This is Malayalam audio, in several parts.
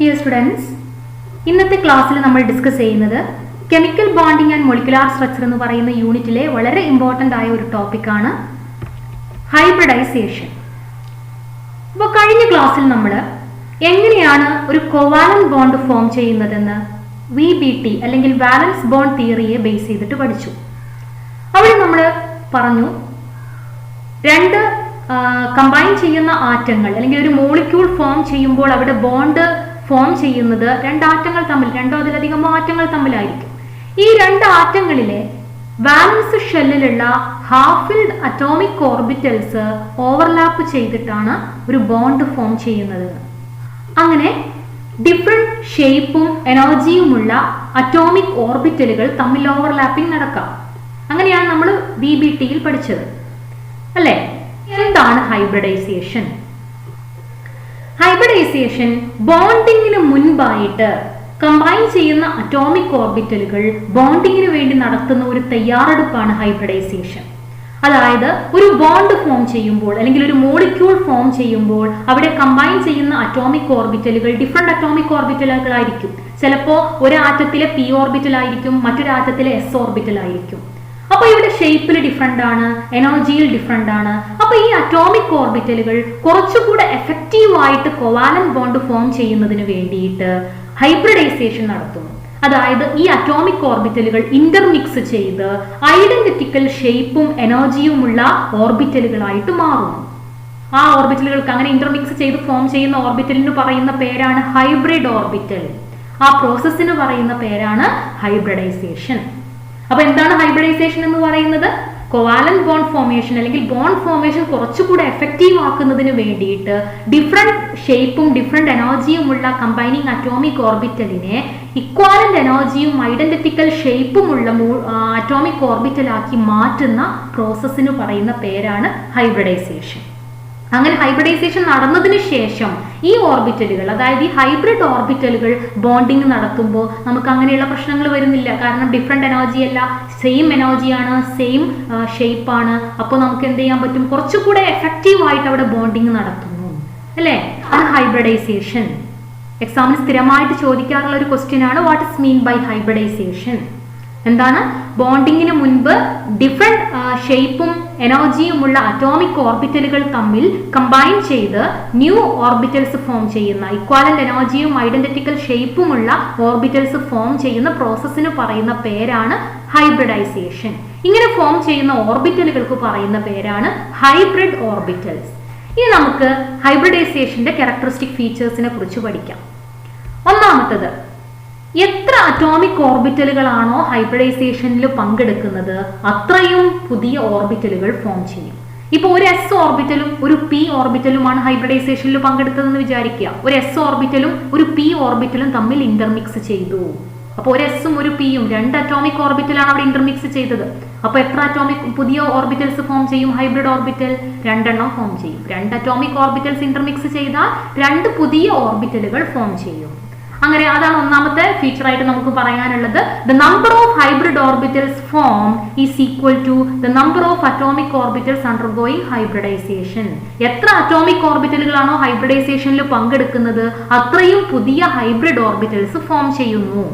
Dear students, ഇന്നത്തെ ക്ലാസ്സിൽ നമ്മൾ ഡിസ്കസ് ചെയ്യുന്നത് chemical bonding and molecular structure എന്ന് പറയുന്ന യൂണിറ്റിലെ വളരെ ഇമ്പോർട്ടൻ്റ് ആയ ഒരു ടോപ്പിക്കാണ് ഹൈബ്രിഡൈസേഷൻ. അപ്പോൾ കഴിഞ്ഞ ക്ലാസ്സിൽ നമ്മൾ എങ്ങനെയാണ് ഒരു കോവാലന്റ് ബോണ്ട് ഫോം ചെയ്യുന്നതെന്ന് VBT അല്ലെങ്കിൽ വാലൻസ് ബോണ്ട് തിയറിയെ ബേസ് ചെയ്തിട്ട് പഠിച്ചു. അവിടെ നമ്മൾ പറഞ്ഞു രണ്ട് കമ്പൈൻ ചെയ്യുന്ന ആറ്റങ്ങൾ അല്ലെങ്കിൽ ഒരു മോളിക്യൂൾ ഫോം ചെയ്യുമ്പോൾ അവിടെ ബോണ്ട് ഫോം ചെയ്യുന്നത് രണ്ടാറ്റങ്ങൾ തമ്മിൽ, രണ്ടോ അതിലധികം ആറ്റങ്ങൾ തമ്മിലായിരിക്കും. ഈ രണ്ട് ആറ്റങ്ങളിലെ വാലൻസ് ഷെല്ലിലുള്ള half filled atomic orbitals overlap ചെയ്തിട്ടാണ് ഒരു ബോണ്ട് ഫോം ചെയ്യുന്നത്. അങ്ങനെ ഡിഫറെന്റ് ഷേപ്പും എനർജിയുമുള്ള അറ്റോമിക് ഓർബിറ്റലുകൾ തമ്മിൽ ഓവർലാപ്പിംഗ് നടക്കാം. അങ്ങനെയാണ് നമ്മൾ VBTയിൽ പഠിച്ചത് അല്ലേ? എന്താണ് ഹൈബ്രിഡൈസേഷൻ? ഹൈബ്രിഡൈസേഷൻ ബോണ്ടിങ്ങിന് മുൻപായിട്ട് കമ്പൈൻ ചെയ്യുന്ന അറ്റോമിക് ഓർബിറ്റലുകൾ ബോണ്ടിങ്ങിന് വേണ്ടി നടത്തുന്ന ഒരു തയ്യാറെടുപ്പാണ് ഹൈബ്രിഡൈസേഷൻ. അതായത് ഒരു ബോണ്ട് ഫോം ചെയ്യുമ്പോൾ അല്ലെങ്കിൽ ഒരു മോളിക്യൂൾ ഫോം ചെയ്യുമ്പോൾ അവിടെ കമ്പൈൻ ചെയ്യുന്ന അറ്റോമിക് ഓർബിറ്റലുകൾ ഡിഫറെന്റ് അറ്റോമിക് ഓർബിറ്റലുകളായിരിക്കും. ചിലപ്പോൾ ഒരു ആറ്റത്തിലെ P ഓർബിറ്റൽ ആയിരിക്കും, മറ്റൊരു ആറ്റത്തിലെ S ഓർബിറ്റൽ ആയിരിക്കും. അപ്പൊ ഇവിടെ ഷേപ്പിൽ ഡിഫറെന്റ് ആണ്, എനർജിയിൽ ഡിഫറെന്റ് ആണ്. അപ്പൊ ഈ അറ്റോമിക് ഓർബിറ്റലുകൾ കുറച്ചുകൂടെ എഫക്റ്റീവ് ആയിട്ട് കോവാലന്റ് ബോണ്ട് ഫോം ചെയ്യുന്നതിന് വേണ്ടിയിട്ട് ഹൈബ്രിഡൈസേഷൻ നടത്തുന്നു. അതായത് ഈ അറ്റോമിക് ഓർബിറ്റലുകൾ ഇന്റർമിക്സ് ചെയ്ത് ഐഡന്റിറ്റിക്കൽ ഷേപ്പും എനർജിയുമുള്ള ഓർബിറ്റലുകളായിട്ട് മാറുന്നു. ആ ഓർബിറ്റലുകൾക്ക് അങ്ങനെ ഇന്റർമിക്സ് ചെയ്ത് ഫോം ചെയ്യുന്ന ഓർബിറ്റലിന് പറയുന്ന പേരാണ് ഹൈബ്രിഡ് ഓർബിറ്റൽ. ആ പ്രോസസ്സിന് പറയുന്ന പേരാണ് ഹൈബ്രിഡൈസേഷൻ. അപ്പൊ എന്താണ് ഹൈബ്രിഡൈസേഷൻ എന്ന് പറയുന്നത്? കോവാലന്റ് ബോണ്ട് ഫോർമേഷൻ അല്ലെങ്കിൽ ബോണ്ട് ഫോർമേഷൻ കുറച്ചുകൂടെ എഫക്റ്റീവ് ആക്കുന്നതിന് വേണ്ടിയിട്ട് ഡിഫറെന്റ് ഷേപ്പും ഡിഫറെന്റ് എനർജിയുമുള്ള കമ്പൈനിങ് അറ്റോമിക് ഓർബിറ്റലിനെ ഇക്വാലന്റ് എനർജിയും ഐഡന്റിറ്റിക്കൽ ഷേപ്പുമുള്ള അറ്റോമിക് ഓർബിറ്റലാക്കി മാറ്റുന്ന പ്രോസസ്സിന് പറയുന്ന പേരാണ് ഹൈബ്രിഡൈസേഷൻ. അങ്ങനെ ഹൈബ്രിഡൈസേഷൻ നടന്നതിന് ശേഷം ഈ ഓർബിറ്റലുകൾ, അതായത് ഈ ഹൈബ്രിഡ് ഓർബിറ്റലുകൾ ബോണ്ടിങ് നടത്തുമ്പോൾ നമുക്ക് അങ്ങനെയുള്ള പ്രശ്നങ്ങൾ വരുന്നില്ല. കാരണം ഡിഫറെന്റ് എനർജി അല്ല, സെയിം എനർജിയാണ്, സെയിം ഷേപ്പാണ്. അപ്പോൾ നമുക്ക് എന്ത് ചെയ്യാൻ പറ്റും? കുറച്ചുകൂടെ എഫക്റ്റീവ് ആയിട്ട് അവിടെ ബോണ്ടിങ് നടത്തുന്നു അല്ലേ? ആണ് ഹൈബ്രിഡൈസേഷൻ. എക്സാമിന് സ്ഥിരമായിട്ട് ചോദിക്കാറുള്ള ഒരു ക്വസ്റ്റ്യൻ ആണ്, what is mean by hybridization? എന്താണ്? ബോണ്ടിങ്ങിന് മുൻപ് ഡിഫറെന്റ് ഷേപ്പും എനർജിയുമുള്ള അറ്റോമിക് ഓർബിറ്റലുകൾ തമ്മിൽ കമ്പൈൻ ചെയ്ത് ന്യൂ ഓർബിറ്റൽസ് ഫോം ചെയ്യുന്ന, ഇക്വാലന്റ് എനർജിയും ഐഡന്റിറ്റിക്കൽ ഷേപ്പുമുള്ള ഓർബിറ്റൽസ് ഫോം ചെയ്യുന്ന പ്രോസസ്സിന് പറയുന്ന പേരാണ് ഹൈബ്രിഡൈസേഷൻ. ഇങ്ങനെ ഫോം ചെയ്യുന്ന ഓർബിറ്റലുകൾക്ക് പറയുന്ന പേരാണ് ഹൈബ്രിഡ് ഓർബിറ്റൽസ്. ഇനി നമുക്ക് ഹൈബ്രിഡൈസേഷന്റെ ക്യാരക്ടറിസ്റ്റിക് ഫീച്ചേഴ്സിനെ കുറിച്ച് പഠിക്കാം. ഒന്നാമത്തത്, എത്ര അറ്റോമിക് ഓർബിറ്റലുകളാണോ ഹൈബ്രിഡൈസേഷനിൽ പങ്കെടുക്കുന്നത് അത്രയും പുതിയ ഓർബിറ്റലുകൾ ഫോം ചെയ്യും. ഇപ്പോൾ ഒരു S ഓർബിറ്റലും ഒരു P ഓർബിറ്റലുമാണ് ഹൈബ്രിഡൈസേഷനിൽ പങ്കെടുത്തതെന്ന് വിചാരിക്കുക. ഒരു S ഓർബിറ്റലും ഒരു P ഓർബിറ്റലും തമ്മിൽ ഇന്റർമിക്സ് ചെയ്തു. അപ്പോൾ ഒരു S ഉം ഒരു P യും രണ്ട് അറ്റോമിക് ഓർബിറ്റലാണ് അവിടെ ഇന്റർമിക്സ് ചെയ്തത്. അപ്പോൾ എത്ര അറ്റോമിക് പുതിയ ഓർബിറ്റൽസ് ഫോം ചെയ്യും? ഹൈബ്രിഡ് ഓർബിറ്റൽ രണ്ടെണ്ണം ഫോം ചെയ്യും. രണ്ട് അറ്റോമിക് ഓർബിറ്റൽസ് ഇന്റർമിക്സ് ചെയ്താൽ രണ്ട് പുതിയ ഓർബിറ്റലുകൾ ഫോം ചെയ്യും. അങ്ങനെ അതാണ് ഒന്നാമത്തെ ഫീച്ചർ ആയിട്ട് നമുക്ക് പറയാനുള്ളത്. The number of hybrid orbitals form is equal to the number of atomic orbitals undergoing hybridization. എത്ര അറ്റോമിക് ഓർബിറ്റലുകളാണോ ഹൈബ്രിഡൈസേഷനിൽ പങ്കെടുക്കുന്നത് അത്രയും പുതിയ ഹൈബ്രിഡ് ഓർബിറ്റൽസ് ഫോം ചെയ്യുന്നു.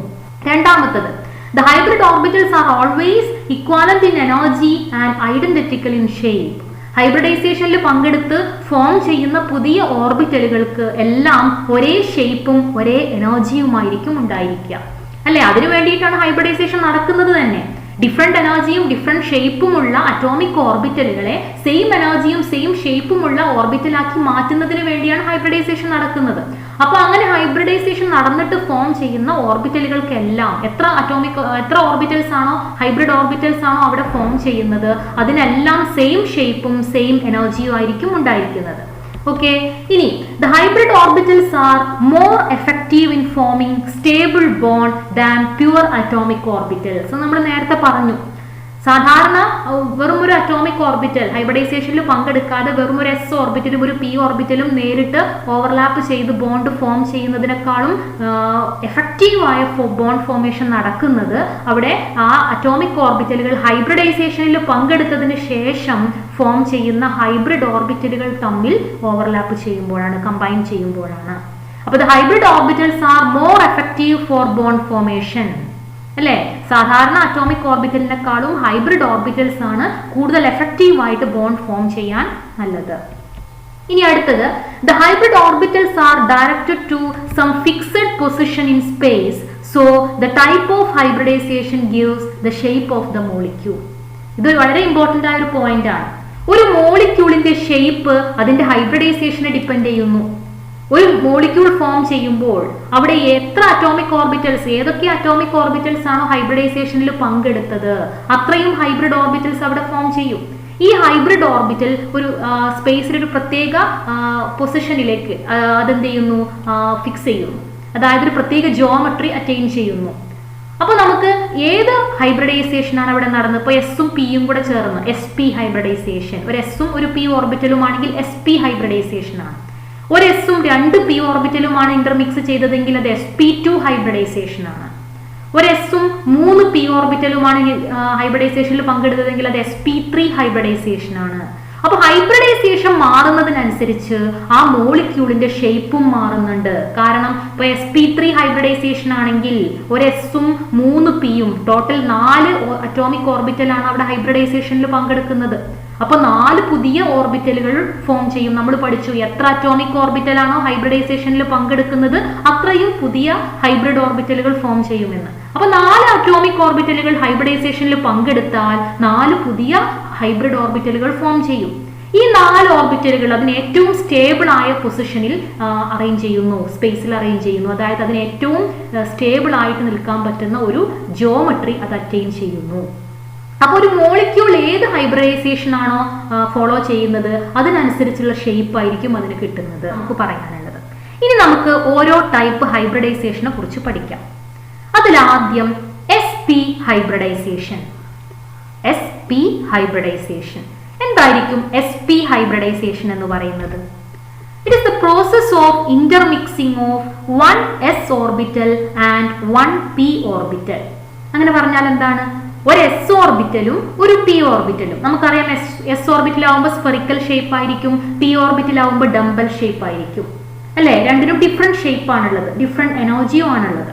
രണ്ടാമത്തത്, the hybrid orbitals are always equivalent in energy and identical in shape. ഹൈബ്രിഡൈസേഷനിൽ പങ്കെടുത്ത് ഫോം ചെയ്യുന്ന പുതിയ ഓർബിറ്റലുകൾക്ക് എല്ലാം ഒരേ ഷേപ്പും ഒരേ എനർജിയുമായിരിക്കും ഉണ്ടായിരിക്കുക അല്ലെ? അതിനു വേണ്ടിയിട്ടാണ് ഹൈബ്രിഡൈസേഷൻ നടക്കുന്നത് തന്നെ. ഡിഫറെന്റ് എനർജിയും ഡിഫറെന്റ് ഷേപ്പുമുള്ള അറ്റോമിക് ഓർബിറ്റലുകളെ സെയിം എനർജിയും സെയിം ഷേപ്പുമുള്ള ഓർബിറ്റലാക്കി മാറ്റുന്നതിന് വേണ്ടിയാണ് ഹൈബ്രിഡൈസേഷൻ നടക്കുന്നത്. അപ്പൊ അങ്ങനെ ഹൈബ്രിഡൈസേഷൻ നടന്നിട്ട് ഫോം ചെയ്യുന്ന ഓർബിറ്റലുകൾക്കെല്ലാം എത്ര ഓർബിറ്റൽസ് ആണോ, ഹൈബ്രിഡ് ഓർബിറ്റൽസ് ആണോ അവിടെ ഫോം ചെയ്യുന്നത്, അതിനെല്ലാം സെയിം ഷേപ്പും സെയിം എനർജിയും ആയിരിക്കും ഉണ്ടായിരിക്കുന്നത്. ഓക്കെ, ഇനി the hybrid orbitals are more effective in forming stable bond than pure atomic orbitals. നമ്മൾ നേരത്തെ പറഞ്ഞു, സാധാരണ വെറും ഒരു അറ്റോമിക് ഓർബിറ്റൽ ഹൈബ്രിഡൈസേഷനിൽ പങ്കെടുക്കാതെ വെറും ഒരു S ഓർബിറ്റലും ഒരു P ഓർബിറ്റലും നേരിട്ട് ഓവർലാപ്പ് ചെയ്ത് ബോണ്ട് ഫോം ചെയ്യുന്നതിനേക്കാളും എഫക്റ്റീവായ ബോണ്ട് ഫോർമേഷൻ നടക്കുന്നത് അവിടെ ആ അറ്റോമിക് ഓർബിറ്റലുകൾ ഹൈബ്രിഡൈസേഷനിൽ പങ്കെടുത്തതിന് ശേഷം ഫോം ചെയ്യുന്ന ഹൈബ്രിഡ് ഓർബിറ്റലുകൾ തമ്മിൽ ഓവർലാപ്പ് ചെയ്യുമ്പോഴാണ്, കമ്പൈൻ ചെയ്യുമ്പോഴാണ്. അപ്പോൾ the hybrid orbitals are more effective for bond formation. അല്ലേ? സാധാരണ അറ്റോമിക് ഓർബിറ്റലിനെക്കാളും ഹൈബ്രിഡ് ഓർബിറ്റൽസ് ആണ് കൂടുതൽ എഫക്റ്റീവ് ആയിട്ട് ബോണ്ട് ഫോം ചെയ്യാൻ നല്ലത്. ഇനി അടുത്തത്, the hybrid orbitals are directed to some fixed position in space, so the type of hybridization gives the shape of the molecule. ഇത് വളരെ ഇമ്പോർട്ടന്റ് ആയ ഒരു പോയിന്റ് ആണ്. ഒരു മോളിക്യൂളിന്റെ ഷേപ്പ് അതിന്റെ ഹൈബ്രിഡൈസേഷനെ ഡിപ്പെൻഡ് ചെയ്യുന്നു. ഒരു മോളിക്യൂൾ ഫോം ചെയ്യുമ്പോൾ അവിടെ എത്ര അറ്റോമിക് ഓർബിറ്റൽസ്, ഏതൊക്കെ അറ്റോമിക് ഓർബിറ്റൽസ് ആണോ ഹൈബ്രിഡൈസേഷനിൽ പങ്കെടുത്തത് അത്രയും ഹൈബ്രിഡ് ഓർബിറ്റൽസ് അവിടെ ഫോം ചെയ്യും. ഈ ഹൈബ്രിഡ് ഓർബിറ്റൽ ഒരു സ്പേസിൽ ഒരു പ്രത്യേക പൊസിഷനിലേക്ക് അതെന്ത് ചെയ്യുന്നു, ഫിക്സ് ചെയ്യുന്നു. അതായത് ഒരു പ്രത്യേക ജിയോമെട്രി അറ്റൈൻ ചെയ്യുന്നു. അപ്പോൾ നമുക്ക് ഏത് ഹൈബ്രിഡൈസേഷൻ ആണ് അവിടെ നടന്നത്? ഇപ്പോൾ എസും പിയും കൂടെ ചേർന്ന് SP ഹൈബ്രിഡൈസേഷൻ. ഒരു എസും ഒരു പി ഓർബിറ്റലും ആണെങ്കിൽ SP ഹൈബ്രിഡൈസേഷൻ ആണ്. ഒരു എസും 2 പി ഓർബിറ്റലുമാണ് ഇന്റർമിക്സ് ചെയ്തതെങ്കിൽ അത് SP2 ഹൈബ്രിഡൈസേഷൻ ആണ്. ഒരു എസും 3 പി ഓർബിറ്റലുമാണ് ഹൈബ്രിഡൈസേഷനിൽ പങ്കെടുത്തതെങ്കിൽ അത് SP3 ഹൈബ്രിഡൈസേഷൻ ആണ്. അപ്പൊ ഹൈബ്രിഡൈസേഷൻ മാറുന്നതിനനുസരിച്ച് ആ മോളിക്യൂളിന്റെ ഷേപ്പും മാറുന്നുണ്ട്. കാരണം ഇപ്പൊ SP3 ഹൈബ്രിഡൈസേഷൻ ആണെങ്കിൽ ഒരു എസും 3 പിയും ടോട്ടൽ 4 അറ്റോമിക് ഓർബിറ്റലാണ് അവിടെ ഹൈബ്രിഡൈസേഷനിൽ പങ്കെടുക്കുന്നത്. അപ്പൊ 4 പുതിയ ഓർബിറ്റലുകൾ ഫോം ചെയ്യും. നമ്മൾ പഠിച്ചു എത്ര അറ്റോമിക് ഓർബിറ്റലാണോ ഹൈബ്രിഡൈസേഷനിൽ പങ്കെടുക്കുന്നത് അത്രയും പുതിയ ഹൈബ്രിഡ് ഓർബിറ്റലുകൾ ഫോം ചെയ്യുമെന്ന്. അപ്പൊ 4 അറ്റോമിക് ഓർബിറ്റലുകൾ ഹൈബ്രിഡൈസേഷനിൽ പങ്കെടുത്താൽ 4 പുതിയ ഹൈബ്രിഡ് ഓർബിറ്റലുകൾ ഫോം ചെയ്യും. ഈ 4 ഓർബിറ്റലുകൾ അതിന് ഏറ്റവും സ്റ്റേബിൾ ആയ പൊസിഷനിൽ അറേഞ്ച് ചെയ്യുന്നു, സ്പേസിൽ അറേഞ്ച് ചെയ്യുന്നു. അതായത് അതിന് ഏറ്റവും സ്റ്റേബിൾ ആയിട്ട് നിൽക്കാൻ പറ്റുന്ന ഒരു ജിയോമെട്രി അത് അറ്റൈൻ ചെയ്യുന്നു. അപ്പൊ ഒരു മോളിക്യൂൾ ഏത് ഹൈബ്രിഡൈസേഷൻ ആണോ ഫോളോ ചെയ്യുന്നത് അതിനനുസരിച്ചുള്ള ഷേപ്പ് ആയിരിക്കും അതിന് കിട്ടുന്നത് നമുക്ക് പറയാനുള്ളത്. ഇനി നമുക്ക് ഓരോ ടൈപ്പ് ഹൈബ്രിഡൈസേഷനെ കുറിച്ച് പഠിക്കാം. അതിലാദ്യം SP ഹൈബ്രിഡൈസേഷൻ. SP ഹൈബ്രിഡൈസേഷൻ എന്തായിരിക്കും SP ഹൈബ്രിഡൈസേഷൻ എന്ന് പറയുന്നത്? It is the process of intermixing of one s orbital and one p orbital. അങ്ങനെ പറഞ്ഞാൽ എന്താണ്? ഒരു S ഓർബിറ്റലും ഒരു P ഓർബിറ്റലും. നമുക്കറിയാം S ഓർബിറ്റൽ ആവുമ്പോൾ സ്ഫെറിക്കൽ ഷേപ്പ് ആയിരിക്കും, P ഓർബിറ്റൽ ആവുമ്പോൾ ഡംബൽ ഷേപ്പ് ആയിരിക്കും. അല്ലെ? രണ്ടിനും ഡിഫറെന്റ് ഷേപ്പ് ആണുള്ളത്, ഡിഫറെന്റ് എനർജിയും ആണുള്ളത്.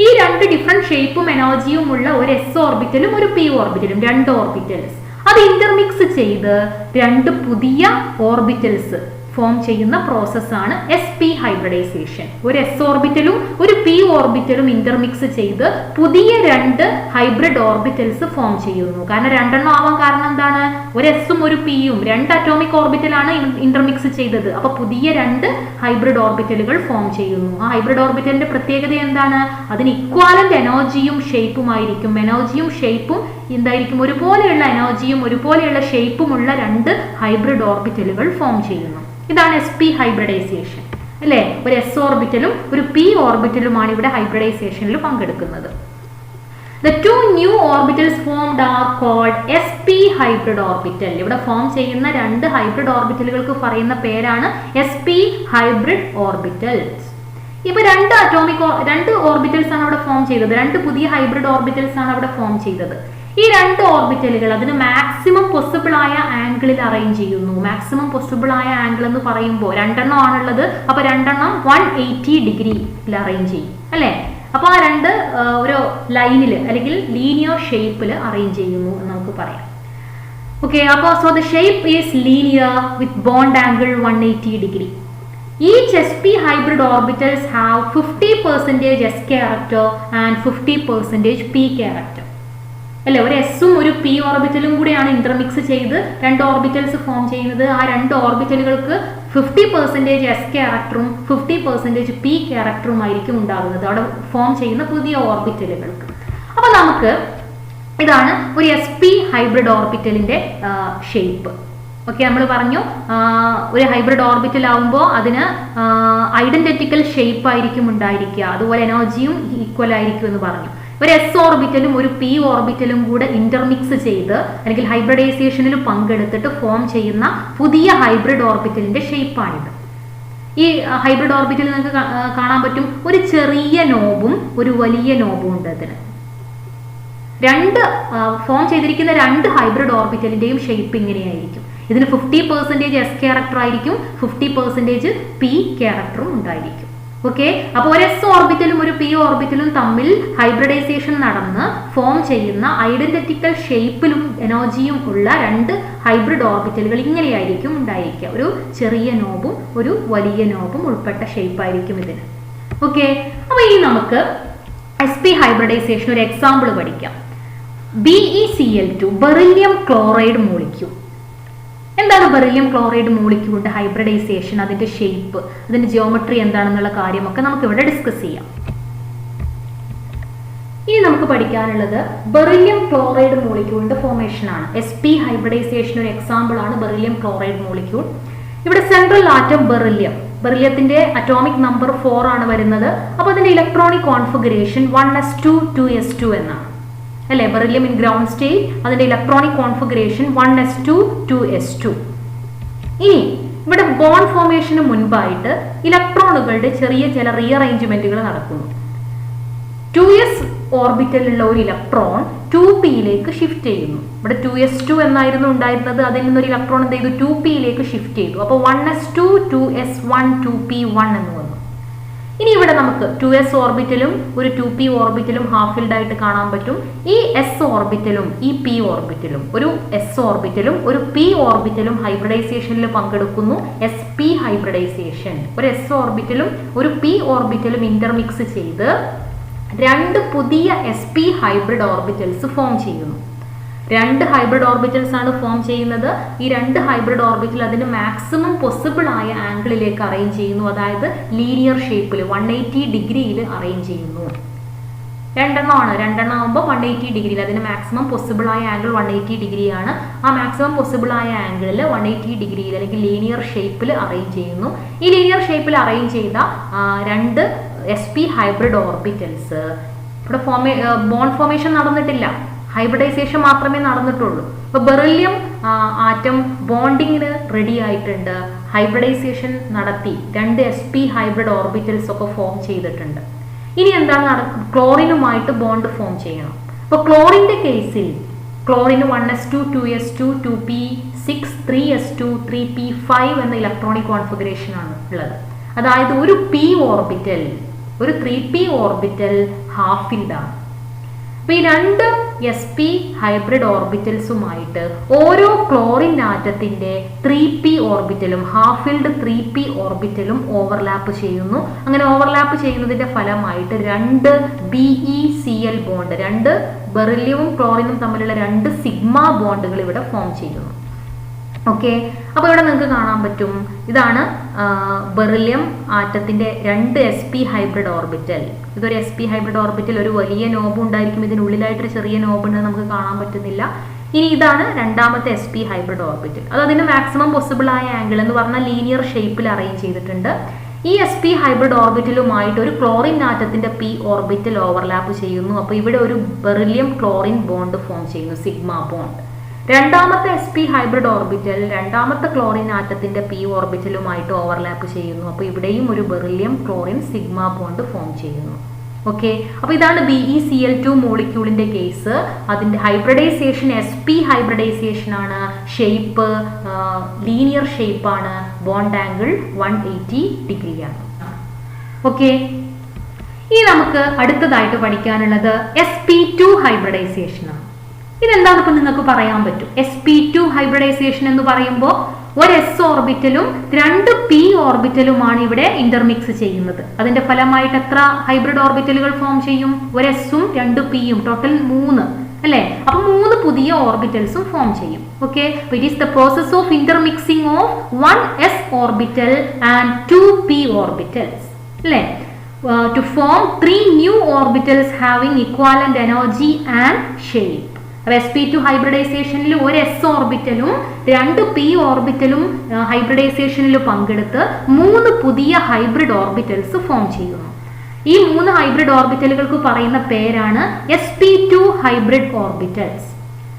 ഈ 2 ഡിഫറെന്റ് ഷേപ്പും എനർജിയും ഉള്ള ഒരു S ഓർബിറ്റലും ഒരു P ഓർബിറ്റലും, 2 ഓർബിറ്റൽസ് അത് ഇന്റർമിക്സ് ചെയ്ത് 2 പുതിയ ഓർബിറ്റൽസ് ഫോം ചെയ്യുന്ന പ്രോസസ്സാണ് SP ഹൈബ്രിഡൈസേഷൻ. ഒരു S ഓർബിറ്റലും ഒരു P ഓർബിറ്റലും ഇന്റർമിക്സ് ചെയ്ത് പുതിയ 2 ഹൈബ്രിഡ് ഓർബിറ്റൽസ് ഫോം ചെയ്യുന്നു. കാരണം 2 എണ്ണം ആവാൻ കാരണം എന്താണ്? ഒരു എസും ഒരു പിയും 2 അറ്റോമിക് ഓർബിറ്റലാണ് ഇന്റർമിക്സ് ചെയ്തത്. അപ്പൊ പുതിയ 2 ഹൈബ്രിഡ് ഓർബിറ്റലുകൾ ഫോം ചെയ്യുന്നു. ആ ഹൈബ്രിഡ് ഓർബിറ്റലിന്റെ പ്രത്യേകത എന്താണ്? അതിന് ഇക്വാലന്റ് എനർജിയും ഷേപ്പുമായിരിക്കും. എനർജിയും ഷേപ്പും എന്തായിരിക്കും? ഒരുപോലെയുള്ള എനർജിയും ഒരുപോലെയുള്ള ഷേപ്പുമുള്ള 2 ഹൈബ്രിഡ് ഓർബിറ്റലുകൾ ഫോം ചെയ്യുന്നു. ഇതാണ് SP ഹൈബ്രിഡൈസേഷൻ. അല്ലെ? ഒരു S ഓർബിറ്റലും ഒരു P ഓർബിറ്റലുമാണ് ഇവിടെ ഹൈബ്രിഡൈസേഷനിൽ പങ്കെടുക്കുന്നത്. The 2 new orbitals formed are called SP hybrid orbital. ഇവിടെ ഫോം ചെയ്യുന്ന 2 ഹൈബ്രിഡ് ഓർബിറ്റലുകൾക്ക് പറയുന്ന പേരാണ് SP hybrid orbitals. ഇപ്പൊ 2 ഓർബിറ്റൽസ് ആണ് അവിടെ ഫോം ചെയ്തത്. 2 പുതിയ ഹൈബ്രിഡ് ഓർബിറ്റൽസ് ആണ് അവിടെ ഫോം ചെയ്തത്. ഈ 2 ഓർബിറ്റലുകൾ അതിന് മാക്സിമം പോസിബിൾ ആയ ആംഗിളിൽ അറേഞ്ച് ചെയ്യുന്നു. മാക്സിമം പോസിബിൾ ആയ ആംഗിൾ എന്ന് പറയുമ്പോൾ 2 എണ്ണം ആണുള്ളത്. അപ്പൊ 2 എണ്ണം 180 ഡിഗ്രിയിൽ അറേഞ്ച് ചെയ്യും. അല്ലെ? അപ്പൊ ആ 2 ഒരു ലൈനിൽ അല്ലെങ്കിൽ ലീനിയർ ഷേപ്പിൽ അറേഞ്ച് ചെയ്യുന്നു എന്ന് നമുക്ക് പറയാം. ഓക്കെ, അപ്പോൾ so the shape is linear with bond angle 180 degree. Each SP hybrid orbitals have 50% S character and 50% P character. അല്ലെ? ഒരു എസും ഒരു P ഓർബിറ്റലും കൂടെയാണ് ഇന്റർമിക്സ് ചെയ്ത് 2 ഓർബിറ്റൽസ് ഫോം ചെയ്യുന്നത്. ആ 2 ഓർബിറ്റലുകൾക്ക് 50% S ക്യാരക്ടറും 50% P ക്യാരക്ടറും ആയിരിക്കും ഉണ്ടാകുന്നത് അവിടെ ഫോം ചെയ്യുന്ന പുതിയ ഓർബിറ്റലുകൾക്ക്. അപ്പൊ നമുക്ക് ഇതാണ് ഒരു SP ഹൈബ്രിഡ് ഓർബിറ്റലിന്റെ ഷേപ്പ്. ഓക്കെ, നമ്മൾ പറഞ്ഞു ഒരു ഹൈബ്രിഡ് ഓർബിറ്റൽ ആവുമ്പോൾ അതിന് ഐഡന്റിറ്റിക്കൽ ഷേപ്പ് ആയിരിക്കും ഉണ്ടായിരിക്കുക, അതുപോലെ എനർജിയും ഈക്വൽ ആയിരിക്കും എന്ന് പറഞ്ഞു. ഒരു S ഓർബിറ്റലും ഒരു P ഓർബിറ്റലും കൂടെ ഇന്റർമിക്സ് ചെയ്ത് അല്ലെങ്കിൽ ഹൈബ്രിഡൈസേഷനിൽ പങ്കെടുത്തിട്ട് ഫോം ചെയ്യുന്ന പുതിയ ഹൈബ്രിഡ് ഓർബിറ്റലിന്റെ ഷേപ്പാണിത്. ഈ ഹൈബ്രിഡ് ഓർബിറ്റൽ നിങ്ങൾക്ക് കാണാൻ പറ്റും, ഒരു ചെറിയ നോബും ഒരു വലിയ നോബും ഉണ്ട്. അതിന് ഫോം ചെയ്തിരിക്കുന്ന 2 ഹൈബ്രിഡ് ഓർബിറ്റലിന്റെയും ഷേപ്പ് ഇങ്ങനെയായിരിക്കും. ഇതിന് 50% S ക്യാരക്ടർ ആയിരിക്കും, 50% P ക്യാരക്ടറും ഉണ്ടായിരിക്കും. ഓക്കെ, അപ്പോൾ ഒരു എസ് ഓർബിറ്റലും ഒരു പി ഓർബിറ്റലും തമ്മിൽ ഹൈബ്രിഡൈസേഷൻ നടന്ന് ഫോം ചെയ്യുന്ന ഐഡന്റിറ്റിക്കൽ ഷേപ്പിലും എനർജിയും ഉള്ള രണ്ട് ഹൈബ്രിഡ് ഓർബിറ്റലുകൾ ഇങ്ങനെയായിരിക്കും ഉണ്ടായിരിക്കുക. ഒരു ചെറിയ നോബും ഒരു വലിയ നോബും ഉൾപ്പെട്ട ഷേപ്പായിരിക്കും ഇതിന്. ഓക്കെ, അപ്പോൾ ഇനി നമുക്ക് sp ഹൈബ്രിഡൈസേഷൻ ഒരു എക്സാമ്പിൾ പഠിക്കാം. BeCl2 beryllium chloride molecule. എന്താണ് ബെറിലിയം ക്ലോറൈഡ് മോളിക്യൂളിന്റെ ഹൈബ്രിഡൈസേഷൻ, അതിന്റെ ഷേപ്പ്, അതിന്റെ ജിയോമെട്രി എന്താണെന്നുള്ള കാര്യമൊക്കെ നമുക്ക് ഇവിടെ ഡിസ്കസ് ചെയ്യാം. ഇനി നമുക്ക് പഠിക്കാനുള്ളത് ബെറിലിയം ക്ലോറൈഡ് മോളിക്യൂളിന്റെ ഫോർമേഷൻ ആണ്. sp ഹൈബ്രിഡൈസേഷൻ ഒരു എക്സാമ്പിൾ ആണ് ബെറിലിയം ക്ലോറൈഡ് മോളിക്യൂൾ. ഇവിടെ സെൻട്രൽ ആറ്റം ബെറിലിയത്തിന്റെ അറ്റോമിക് നമ്പർ 4 ആണ് വരുന്നത്. അപ്പോൾ അതിന്റെ ഇലക്ട്രോണിക് കോൺഫിഗറേഷൻ 1s2 2s2 എന്നാണ് അല്ലെ. ബെറിലിയം ഇൻ ഗ്രൗണ്ട് സ്റ്റേറ്റ്, അതിന്റെ ഇലക്ട്രോണിക് കോൺഫിഗറേഷൻ 1s2 2s2. ഇനി ഇവിടെ ബോണ്ട് ഫോർമേഷന് മുൻപായിട്ട് ഇലക്ട്രോണുകളുടെ ചെറിയ ചില റീഅറേഞ്ച്മെന്റുകൾ നടക്കുന്നു. 2s ഓർബിറ്റലിലുള്ള ഒരു ഇലക്ട്രോൺ 2pയിലേക്ക് ഷിഫ്റ്റ് ചെയ്യുന്നു. ഇവിടെ 2s2 എന്നായിരുന്നു ഉണ്ടായിരുന്നത്, അതിൽ നിന്നൊരു ഇലക്ട്രോൺ എന്ത് ചെയ്തു, 2pയിലേക്ക് ഷിഫ്റ്റ് ചെയ്തു. അപ്പോൾ 1s2 2s1 2p1 എന്ന് വന്നു. ഇനി ഇവിടെ നമുക്ക് 2s ഓർബിറ്റലും ഒരു 2p ഓർബിറ്റലും ഹാഫ് ഫിൽഡ് ആയിട്ട് കാണാൻ പറ്റും. ഈ s ഓർബിറ്റലും ഈ p ഓർബിറ്റലും, ഒരു s ഓർബിറ്റലും ഒരു p ഓർബിറ്റലും ഹൈബ്രിഡൈസേഷനിൽ പങ്കെടുക്കുന്നു. sp hybridization. ഒരു s ഓർബിറ്റലും ഒരു p ഓർബിറ്റലും ഇന്റർമിക്സ് ചെയ്ത് രണ്ട് പുതിയ sp ഹൈബ്രിഡ് ഓർബിറ്റൽസ് ഫോം ചെയ്യുന്നു. രണ്ട് ഹൈബ്രിഡ് ഓർബിറ്റൽസ് ആണ് ഫോം ചെയ്യുന്നത്. ഈ രണ്ട് ഹൈബ്രിഡ് ഓർബിറ്റൽ അതിന് മാക്സിമം പോസിബിൾ ആയ ആംഗിളിലേക്ക് അറേഞ്ച് ചെയ്യുന്നു. അതായത് ലീനിയർ ഷേപ്പിൽ 180 ഡിഗ്രിയിൽ അറേഞ്ച് ചെയ്യുന്നു. രണ്ടെണ്ണം ആകുമ്പോൾ 180 ഡിഗ്രിയിൽ, അതിന് മാക്സിമം പോസിബിൾ ആയ ആംഗിൾ 180 ഡിഗ്രിയാണ്. ആ മാക്സിമം പോസിബിൾ ആയ ആംഗിളിൽ 180 ഡിഗ്രിയിൽ അല്ലെങ്കിൽ ലീനിയർ ഷേപ്പിൽ അറേഞ്ച് ചെയ്യുന്നു. ഈ ലീനിയർ ഷേപ്പിൽ അറേഞ്ച് ചെയ്ത രണ്ട് sp ഹൈബ്രിഡ് ഓർബിറ്റൽസ് ഇവിടെ ബോണ്ട് ഫോർമേഷൻ നടന്നിട്ടില്ല, ഹൈബ്രിഡൈസേഷൻ മാത്രമേ നടന്നിട്ടുള്ളൂ. ഇപ്പൊ ബെറിലിയം ആറ്റം ബോണ്ടിങ്ങിന് റെഡി ആയിട്ടുണ്ട്, ഹൈബ്രിഡൈസേഷൻ നടത്തി, രണ്ട് sp ഹൈബ്രിഡ് ഓർബിറ്റൽസ് ഒക്കെ ഫോം ചെയ്തിട്ടുണ്ട്. ഇനി എന്താണ് ക്ലോറിനുമായിട്ട് ബോണ്ട് ഫോം ചെയ്യണം. അപ്പൊ ക്ലോറിന്റെ കേസിൽ ക്ലോറിന് 1s2 2s2 2p6 3s2 3p5 എന്ന ഇലക്ട്രോണിക് കോൺഫിഗറേഷൻ ആണ് ഉള്ളത്. അതായത് ഒരു p ഓർബിറ്റൽ, ഒരു 3p ഓർബിറ്റൽ ഹാഫ് ഫിൽഡ് ആണ്. അപ്പൊ ഈ രണ്ട് sp ഹൈബ്രിഡ് ഓർബിറ്റൽസുമായിട്ട് ഓരോ ക്ലോറിൻ ആറ്റത്തിന്റെ 3p ഓർബിറ്റലും ഹാഫ് ഫിൽഡ് 3p ഓർബിറ്റലും ഓവർലാപ്പ് ചെയ്യുന്നു. അങ്ങനെ ഓവർലാപ്പ് ചെയ്യുന്നതിന്റെ ഫലമായിട്ട് രണ്ട് BeCl ബോണ്ട്, രണ്ട് ബെറിലിയവും ക്ലോറിനും തമ്മിലുള്ള രണ്ട് സിഗ്മ ബോണ്ടുകൾ ഇവിടെ ഫോം ചെയ്യുന്നു. ഓക്കെ, അപ്പോൾ ഇവിടെ നിങ്ങൾക്ക് കാണാൻ പറ്റും, ഇതാണ് ബെറിലിയം ആറ്റത്തിന്റെ രണ്ട് sp ഹൈബ്രിഡ് ഓർബിറ്റൽ. ഇതൊരു sp ഹൈബ്രിഡ് ഓർബിറ്റൽ, ഒരു വലിയ നോബ് ഉണ്ടായിരിക്കും, ഇതിനുള്ളിലായിട്ടൊരു ചെറിയ നോബ് ഉണ്ട്, നമുക്ക് കാണാൻ പറ്റുന്നില്ല. ഇനി ഇതാണ് രണ്ടാമത്തെ sp ഹൈബ്രിഡ് ഓർബിറ്റൽ. അത് അതിന്റെ മാക്സിമം പോസിബിൾ ആയ ആംഗിൾ എന്ന് പറഞ്ഞാൽ ലീനിയർ ഷേപ്പിൽ അറേഞ്ച് ചെയ്തിട്ടുണ്ട്. ഈ sp ഹൈബ്രിഡ് ഓർബിറ്റലുമായിട്ട് ഒരു ക്ലോറിൻ ആറ്റത്തിന്റെ p ഓർബിറ്റൽ ഓവർലാപ്പ് ചെയ്യുന്നു. അപ്പോൾ ഇവിടെ ഒരു ബെറിലിയം ക്ലോറിൻ ബോണ്ട് ഫോം ചെയ്യുന്നു, സിഗ്മ ബോണ്ട്. രണ്ടാമത്തെ sp ഹൈബ്രിഡ് ഓർബിറ്റൽ രണ്ടാമത്തെ ക്ലോറിൻ ആറ്റത്തിന്റെ p ഓർബിറ്റലുമായിട്ട് ഓവർലാപ്പ് ചെയ്യുന്നു. അപ്പോൾ ഇവിടെയും ഒരു beryllium chlorine sigma bond form ചെയ്യുന്നു. ഓക്കെ, അപ്പോൾ ഇതാണ് BeCl2 മോളിക്യൂളിന്റെ കേസ്. അതിന്റെ ഹൈബ്രിഡൈസേഷൻ sp ഹൈബ്രിഡൈസേഷൻ ആണ്. ഷേപ്പ് ലീനിയർ ഷേപ്പാണ്. ബോണ്ട് ആംഗിൾ 180 ഡിഗ്രിയാണ്. ഓക്കെ, ഇനി നമുക്ക് അടുത്തതായിട്ട് പഠിക്കാനുള്ളത് sp2 ഹൈബ്രിഡൈസേഷൻ ആണ്. ഇതെന്താണ് ഇപ്പൊ നിങ്ങൾക്ക് പറയാൻ പറ്റും. sp2 ഹൈബ്രിഡൈസേഷൻ എന്ന് പറയുമ്പോൾ ഒരു s ഓർബിറ്റലും രണ്ട് p ഓർബിറ്റലുമാണ് ഇവിടെ ഇന്റർമിക്സ് ചെയ്യുന്നത്. അതിന്റെ ഫലമായിട്ട് എത്ര ഹൈബ്രിഡ് ഓർബിറ്റലുകൾ ഫോം ചെയ്യും? ഒരു എസും രണ്ട് പിയും, ടോട്ടൽ 3 അല്ലെ. അപ്പൊ 3 പുതിയ ഓർബിറ്റൽസും ഫോം ചെയ്യും. Okay, it is the process of intermixing of 1s orbital and 2p orbitals അല്ലെ, to form 3 new orbitals having equivalent energy and shape. sp2 ഹൈബ്രിഡൈസേഷനിൽ ഒരു s ഓർബിറ്റലും രണ്ട് p ഓർബിറ്റലും ഹൈബ്രിഡൈസേഷനിൽ പങ്കെടുത്ത് 3 പുതിയ ഹൈബ്രിഡ് ഓർബിറ്റൽസ് ഫോം ചെയ്യുന്നു. ഈ 3 ഹൈബ്രിഡ് ഓർബിറ്റലുകൾക്ക് പറയുന്ന പേരാണ് sp2 ഹൈബ്രിഡ് ഓർബിറ്റൽസ്.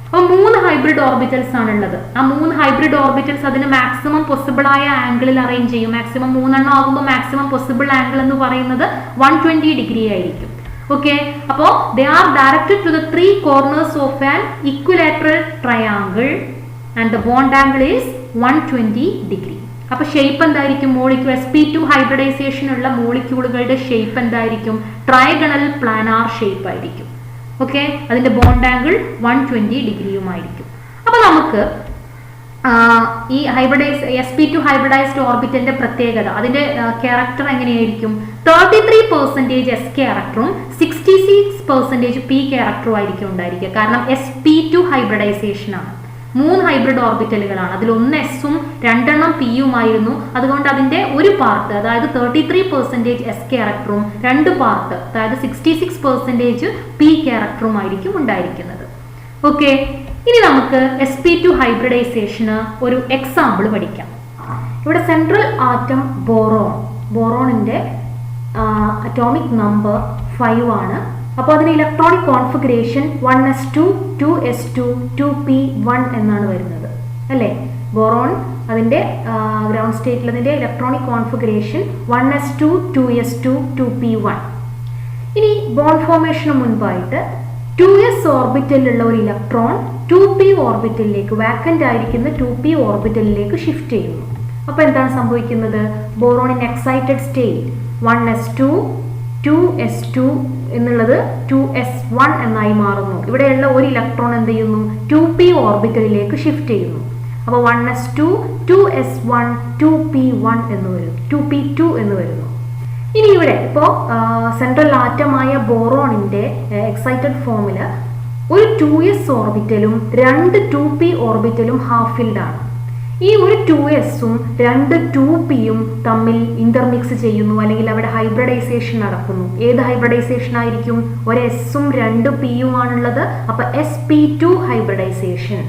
അപ്പോൾ 3 ഹൈബ്രിഡ് ഓർബിറ്റൽസ് ആണുള്ളത്. ആ 3 ഹൈബ്രിഡ് ഓർബിറ്റൽസ് അതിന് മാക്സിമം പോസിബിൾ ആയ ആംഗിളിൽ അറേഞ്ച് ചെയ്യും. മാക്സിമം 3 എണ്ണം ആകുമ്പോൾ മാക്സിമം പോസിബിൾ ആംഗിൾ എന്ന് പറയുന്നത് 120 ഡിഗ്രി ആയിരിക്കും. Okay, അപ്പോൾ they are directed to the 3 corners of an equilateral triangle and the bond angle is 120 degree. അപ്പൊ ഷേപ്പ് എന്തായിരിക്കും? മോളിക്യൂൾ sp2 ഹൈബ്രിഡൈസേഷൻ ഉള്ള മോളിക്യൂളുകളുടെ ഷേപ്പ് എന്തായിരിക്കും? ട്രയഗണൽ പ്ലാനാർ ഷേപ്പ് ആയിരിക്കും. ഓക്കെ, അതിന്റെ ബോണ്ട് ആംഗിൾ 120 ഡിഗ്രിയുമായിരിക്കും. അപ്പൊ നമുക്ക് ഈ sp2 ഹൈബ്രിഡൈസ്ഡ് ഓർബിറ്റലിന്റെ പ്രത്യേകത, അതിന്റെ ക്യാരക്ടർ എങ്ങനെയായിരിക്കും? 33% s ക്യാരക്ടറും 66% p ക്യാരക്ടറും ആയിരിക്കും ഉണ്ടായിരിക്കുക. കാരണം sp2 ഹൈബ്രിഡൈസേഷൻ ആണ്, 3 ഹൈബ്രിഡ് ഓർബിറ്റലുകളാണ്, അതിൽ 1 എസും 2 പിയുമായിരുന്നു. അതുകൊണ്ട് അതിന്റെ ഒരു പാർട്ട്, അതായത് 33% s ക്യാരക്ടറും 2 പാർട്ട്, അതായത് 66% p ക്യാരക്ടറും ആയിരിക്കും ഉണ്ടായിരിക്കുന്നത്. ഓക്കെ, ഇനി നമുക്ക് sp2 ഹൈബ്രിഡൈസേഷന് ഒരു എക്സാമ്പിൾ പഠിക്കാം. ഇവിടെ സെൻട്രൽ ആറ്റം ബോറോണിന്റെ അറ്റോമിക് നമ്പർ 5 ആണ്. അപ്പോൾ അതിന് electronic configuration 1s2 2s2 2p1 എന്നാണ് വരുന്നത് അല്ലേ? ബോറോൺ അതിന്റെ ഗ്രൗണ്ട് സ്റ്റേറ്റിൽ അതിന്റെ electronic configuration 1s2 2s2 2p1. ഇനി ബോണ്ട് ഫോർമേഷന് മുൻപായിട്ട് 2s ഓർബിറ്റലിലുള്ള ഒരു ഇലക്ട്രോൺ 2p ഓർബിറ്റലിലേക്ക്, വാക്കന്റ് ആയിരിക്കുന്ന 2p ഓർബിറ്റലിലേക്ക് ഷിഫ്റ്റ് ചെയ്യുന്നു. അപ്പോൾ എന്താണ് സംഭവിക്കുന്നത്? Boron in excited state 1s2 2s2 എന്നുള്ളത് 2s1 എന്നായി മാറുന്നു. ഇവിടെയുള്ള ഒരു ഇലക്ട്രോൺ എന്ത് ചെയ്യുന്നു? 2p ഓർബിറ്റലിലേക്ക് ഷിഫ്റ്റ് ചെയ്യുന്നു. അപ്പോൾ 1s2 2s1 2p1 എന്ന് വരും, 2p2 എന്ന് വരുന്നു. ഇനി ഇവിടെ ഇപ്പോൾ സെൻട്രൽ ആറ്റമായ ബോറോണിന്റെ എക്സൈറ്റഡ് ഫോമില് ഒരു 2s ഓർബിറ്റലും 2 2p ഓർബിറ്റലും ഹാഫ് ഫിൽഡ് ആണ്. ഈ ഒരു 2sഉം 2 2pയും തമ്മിൽ ഇന്റർമിക്സ് ചെയ്യുന്നു, അല്ലെങ്കിൽ അവിടെ ഹൈബ്രിഡൈസേഷൻ നടക്കുന്നു. ഏത് ഹൈബ്രിഡൈസേഷൻ ആയിരിക്കും? ഒരു എസും 2 പിയും ആണുള്ളത്. അപ്പൊ sp2 ഹൈബ്രിഡൈസേഷൻ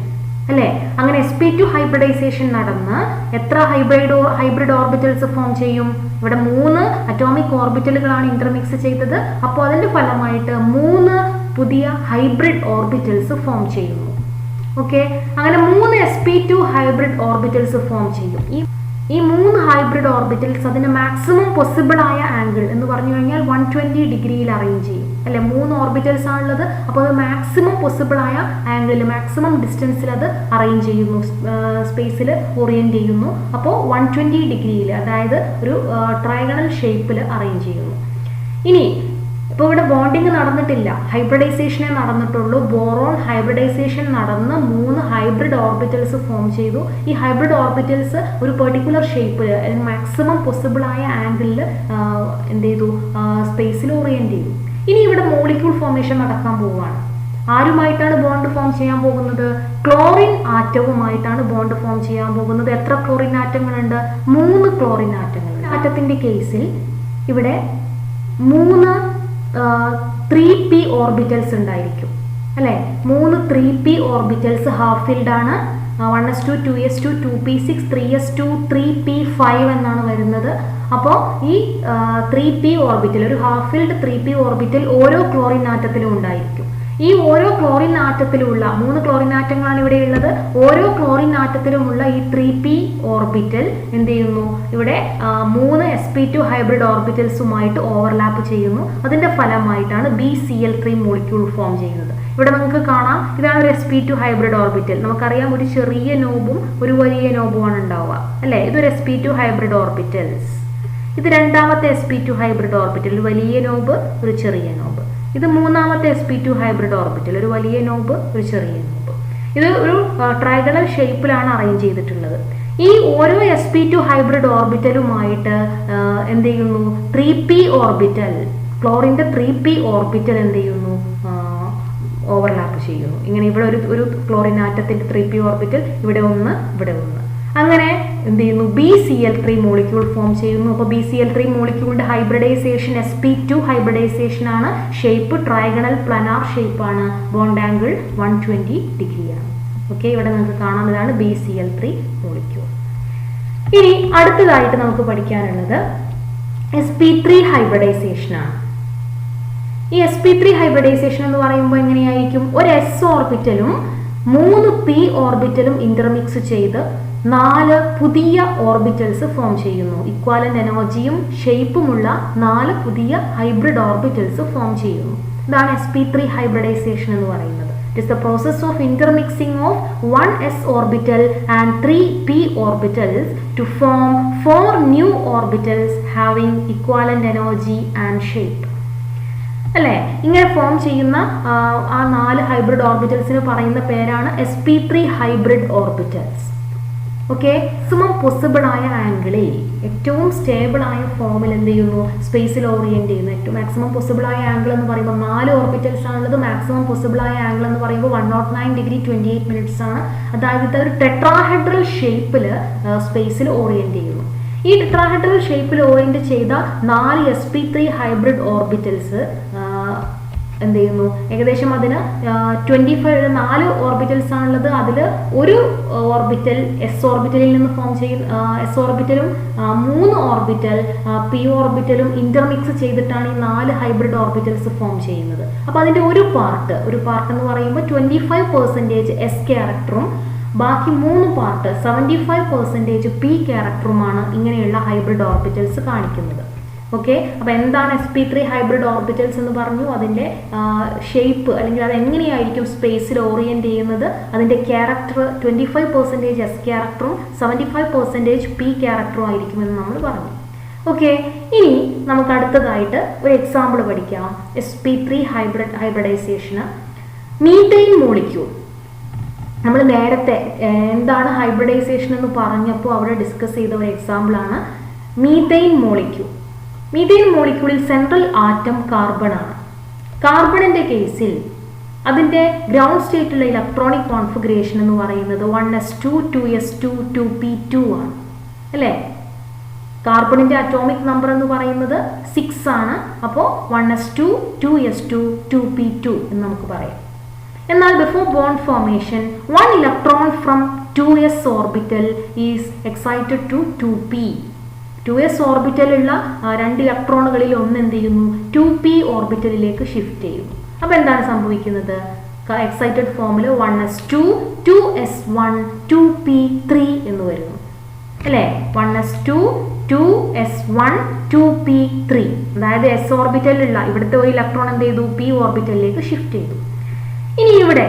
അല്ലെ? അങ്ങനെ sp2 ഹൈബ്രിഡൈസേഷൻ നടന്ന് എത്ര ഹൈബ്രിഡ് ഓർബിറ്റൽസ് ഫോം ചെയ്യും? ഇവിടെ 3 അറ്റോമിക് ഓർബിറ്റലുകളാണ് ഇന്റർമിക്സ് ചെയ്തത്. അപ്പോൾ അതിന്റെ ഫലമായിട്ട് 3 പുതിയ ഹൈബ്രിഡ് ഓർബിറ്റൽസ് ഫോം ചെയ്യുന്നു. ഓക്കെ, അങ്ങനെ 3 sp2 ഹൈബ്രിഡ് ഓർബിറ്റൽസ് ഫോം ചെയ്യും. ഈ 3 ഹൈബ്രിഡ് ഓർബിറ്റൽസ് അതിന്റെ മാക്സിമം പോസിബിൾ ആയ ആംഗിൾ എന്ന് പറഞ്ഞു കഴിഞ്ഞാൽ 120 ഡിഗ്രിയിൽ അറേഞ്ച് ചെയ്യും അല്ലെ? 3 ഓർബിറ്റൽസ് ആണുള്ളത്. അപ്പോൾ അത് മാക്സിമം പോസിബിൾ ആയ ആംഗിളിൽ, മാക്സിമം ഡിസ്റ്റൻസിൽ അത് അറേഞ്ച് ചെയ്യുന്നു, സ്പേസിൽ ഓറിയന്റ് ചെയ്യുന്നു. അപ്പോൾ 120 ഡിഗ്രിയിൽ, അതായത് ഒരു ട്രയഗണൽ ഷേപ്പിൽ അറേഞ്ച് ചെയ്യുന്നു. ഇനി ഇപ്പോൾ ഇവിടെ ബോണ്ടിങ് നടന്നിട്ടില്ല, ഹൈബ്രിഡൈസേഷനേ നടന്നിട്ടുള്ളൂ. ബോറോൺ ഹൈബ്രിഡൈസേഷൻ നടന്ന് 3 ഹൈബ്രിഡ് ഓർബിറ്റൽസ് ഫോം ചെയ്തു. ഈ ഹൈബ്രിഡ് ഓർബിറ്റൽസ് ഒരു പെർട്ടിക്കുലർ ഷേപ്പിൽ, മാക്സിമം പോസിബിൾ ആയ ആംഗിളിൽ എന്ത് ചെയ്തു? സ്പേസിൽ ഓറിയന്റ് ചെയ്തു. ഇനി ഇവിടെ മോളിക്യൂൾ ഫോർമേഷൻ നടക്കാൻ പോവുകയാണ്. ആരുമായിട്ടാണ് ബോണ്ട് ഫോം ചെയ്യാൻ പോകുന്നത്? ക്ലോറിൻ ആറ്റവുമായിട്ടാണ് ബോണ്ട് ഫോം ചെയ്യാൻ പോകുന്നത്. എത്ര ക്ലോറിൻ ആറ്റങ്ങളുണ്ട്? 3 ക്ലോറിൻ ആറ്റങ്ങൾ. ആറ്റത്തിന്റെ കേസിൽ ഇവിടെ 3 3p ഓർബിറ്റൽസ് ഉണ്ടായിരിക്കും അല്ലെ? 3 3p ഓർബിറ്റൽസ് ഹാഫ് ഫിൽഡ് ആണ്. 1s2 2s2 2p6 3s2 3p5 എന്നാണ് വരുന്നത്. അപ്പോൾ ഈ 3p ഓർബിറ്റൽ, ഒരു ഹാഫ് ഫിൽഡ് 3p ഓർബിറ്റൽ ഓരോ ക്ലോറിൻ ആറ്റത്തിലും ഉണ്ടായിരിക്കും. ഈ ഓരോ ക്ലോറിൻ ആറ്റത്തിലുള്ള 3 ക്ലോറിൻ ആറ്റങ്ങളാണ് ഇവിടെ ഉള്ളത്. ഓരോ ക്ലോറിൻ ആറ്റത്തിലുമുള്ള ഈ 3p ഓർബിറ്റൽ എന്ത് ചെയ്യുന്നു? ഇവിടെ 3 sp2 ഹൈബ്രിഡ് ഓർബിറ്റൽസുമായിട്ട് ഓവർലാപ്പ് ചെയ്യുന്നു. അതിന്റെ ഫലമായിട്ടാണ് BCl3 മോളിക്യൂൾ ഫോം ചെയ്യുന്നത്. ഇവിടെ നമുക്ക് കാണാം, ഇതാണ് ഒരു sp2 ഹൈബ്രിഡ് ഓർബിറ്റൽ. നമുക്കറിയാം ഒരു ചെറിയ നോബും ഒരു വലിയ നോബുമാണ് ഉണ്ടാവുക അല്ലെ? ഇതൊരു sp2 ഹൈബ്രിഡ് ഓർബിറ്റൽസ്. ഇത് രണ്ടാമത്തെ sp2 ഹൈബ്രിഡ് ഓർബിറ്റൽ, ഒരു വലിയ നോബ് ഒരു ചെറിയ നോബ്. ഇത് മൂന്നാമത്തെ sp2 ഹൈബ്രിഡ് ഓർബിറ്റൽ, ഒരു വലിയ നോബ് ഒരു ചെറിയ നോബ്. ഇത് ഒരു ട്രൈഗണൽ ഷേപ്പിലാണ് അറേഞ്ച് ചെയ്തിട്ടുള്ളത്. ഈ ഓരോ sp2 ഹൈബ്രിഡ് ഓർബിറ്റലുമായിട്ട് എന്ത് ചെയ്യുന്നു? 3p ഓർബിറ്റൽ, ക്ലോറിന്റെ 3p ഓർബിറ്റൽ എന്ത് ചെയ്യുന്നു? ഓവർലാപ്പ് ചെയ്യുന്നു. ഇങ്ങനെ ഇവിടെ ഒരു ക്ലോറിൻ ആറ്റത്തിന്റെ 3p ഓർബിറ്റൽ, ഇവിടെ ഒന്ന്, ഇവിടെ ഒന്ന്. അങ്ങനെ എന്ത് ചെയ്യുന്നു? BCl3 മോളിക്യൂൾ ഫോം ചെയ്യുന്നു. അപ്പോൾ BCl3 മോളിക്യൂളിന്റെ ഹൈബ്രിഡൈസേഷൻ sp2 ഹൈബ്രിഡൈസേഷൻ ആണ്. ഷേപ്പ് ട്രയഗണൽ പ്ലാനാർ ഷേപ്പ് ആണ്. ബോണ്ട് ആംഗിൾ 120 ഡിഗ്രിയാണ്. ഓക്കെ, ഇവിടെ നമുക്ക് കാണാം, ഇതാണ് BCl3 മോളിക്യൂൾ. ഇനി അടുത്തതായിട്ട് നമുക്ക് പഠിക്കാനുള്ളത് sp3 ഹൈബ്രിഡൈസേഷൻ ആണ്. ഈ sp3 ഹൈബ്രിഡൈസേഷൻ എന്ന് പറയുമ്പോൾ എങ്ങനെയായിരിക്കും? ഒരു s ഓർബിറ്റലും 3 p ഓർബിറ്റലും ഇന്റർമിക്സ് ചെയ്ത് 4 പുതിയ ഓർബിറ്റൽസ് ഫോം ചെയ്യുന്നു. ഇക്വാലന്റ് എനർജിയും ഷേപ്പുമുള്ള 4 പുതിയ ഹൈബ്രിഡ് ഓർബിറ്റൽസ് ഫോം ചെയ്യുന്നു. ഇതാണ് sp3 ഹൈബ്രിഡൈസേഷൻ എന്ന് പറയുന്നത്. It is the process of intermixing of 1s orbital and 3p orbitals to form 4 new orbitals having equivalent energy and shape. അല്ലേ? ഇങ്ങനെ ഫോം ചെയ്യുന്ന ആ 4 ഹൈബ്രിഡ് ഓർബിറ്റൽസിന് പറയുന്ന പേരാണ് sp3 hybrid orbitals. Okay, maximum possible ആയ ആംഗിളിൽ ഏറ്റവും സ്റ്റേബിൾ ആയ ഫോമിൽ എന്ത് ചെയ്യുന്നു, സ്പേസിൽ ഓറിയന്റ് ചെയ്യുന്നു. ഏറ്റവും മാക്സിമം പോസിബിൾ ആയ ആംഗിൾ എന്ന് പറയുമ്പോൾ 4 ഓർബിറ്റൽസ് ആണുള്ളത്. മാക്സിമം പോസിബിൾ ആയ ആംഗിൾ എന്ന് പറയുമ്പോൾ 109 ഡിഗ്രി 28 മിനിറ്റ്സ് ആണ്. അതായത് ഒരു ടെട്രാഹെഡ്രൽ ഷേപ്പിൽ സ്പേസിൽ ഓറിയന്റ് ചെയ്യുന്നു. ഈ ടെട്രാഹെഡ്രൽ ഷേപ്പിൽ ഓറിയന്റ് ചെയ്ത 4 sp3 ഹൈബ്രിഡ് ഓർബിറ്റൽസ് എന്ത് ചെയ്യുന്നു, ഏകദേശം അതിന് 4 ഓർബിറ്റൽസ് ആണുള്ളത്. അതിൽ ഒരു ഓർബിറ്റൽ എസ് ഓർബിറ്റലിൽ നിന്ന് ഫോം ചെയ്യുന്ന എസ് ഓർബിറ്റലും 3 ഓർബിറ്റൽ പി ഓർബിറ്റലും ഇന്റർമിക്സ് ചെയ്തിട്ടാണ് ഈ 4 ഹൈബ്രിഡ് ഓർബിറ്റൽസ് ഫോം ചെയ്യുന്നത്. അപ്പോൾ അതിൻ്റെ ഒരു പാർട്ട് എന്ന് പറയുമ്പോൾ 25% എസ് ക്യാരക്ടറും ബാക്കി 3 പാർട്ട് 75% പി ക്യാരക്ടറുമാണ് ഇങ്ങനെയുള്ള ഹൈബ്രിഡ് ഓർബിറ്റൽസ് കാണിക്കുന്നത്. ഓക്കെ, അപ്പോൾ എന്താണ് sp3 ഹൈബ്രിഡ് ഓർബിറ്റൽസ് എന്ന് പറഞ്ഞു. അതിൻ്റെ ഷേപ്പ് അല്ലെങ്കിൽ അത് എങ്ങനെയായിരിക്കും സ്പേസിൽ ഓറിയന്റ് ചെയ്യുന്നത്, അതിൻ്റെ ക്യാരക്ടർ 25% എസ് ക്യാരക്ടറും 75% പി ക്യാരക്ടറും ആയിരിക്കുമെന്ന് നമ്മൾ പറഞ്ഞു. ഓക്കെ, ഇനി നമുക്ക് അടുത്തതായിട്ട് ഒരു എക്സാമ്പിൾ പഠിക്കാം. sp3 ഹൈബ്രിഡൈസേഷന് methane molecule. നമ്മൾ നേരത്തെ എന്താണ് ഹൈബ്രിഡൈസേഷൻ എന്ന് പറഞ്ഞപ്പോൾ അവിടെ ഡിസ്കസ് ചെയ്ത ഒരു എക്സാമ്പിളാണ് മീഥെയ്ൻ മോളിക്യൂൾ. മീഥെയ്ൻ മോളിക്യൂളിൽ സെൻട്രൽ ആറ്റം കാർബൺ ആണ്. കാർബണിൻ്റെ കേസിൽ അതിൻ്റെ ഗ്രൗണ്ട് സ്റ്റേറ്റിലുള്ള ഇലക്ട്രോണിക് കോൺഫിഗറേഷൻ എന്ന് പറയുന്നത് 1s2 2s2 2p2 ആണ്. അല്ലേ? കാർബണിൻ്റെ അറ്റോമിക് നമ്പർ എന്ന് പറയുന്നത് 6 ആണ്. അപ്പോൾ 1s2 2s2 2p2 എന്ന് നമുക്ക് പറയാം. എന്നാൽ before bond formation 1 electron from 2s orbital is excited to 2p. 2s ഓർബിറ്റലുള്ള 2 ഇലക്ട്രോണുകളിൽ ഒന്ന് എന്ത് ചെയ്യുന്നു, 2p ഓർബിറ്റലിലേക്ക് ഷിഫ്റ്റ് ചെയ്യുന്നു. അപ്പോൾ എന്താണ് സംഭവിക്കുന്നത്? എക്സൈറ്റഡ് ഫോമിൽ 1s2 2s1 2p3 എന്ന് വരുന്നു. അല്ലേ? 1s2 2s1 2p3. അതായത് എസ് ഓർബിറ്റലിലുള്ള ഇവിടുത്തെ ഒരു ഇലക്ട്രോൺ എന്ത് ചെയ്തു, പി ഓർബിറ്റലിലേക്ക് ഷിഫ്റ്റ് ചെയ്തു. ഇനി ഇവിടെ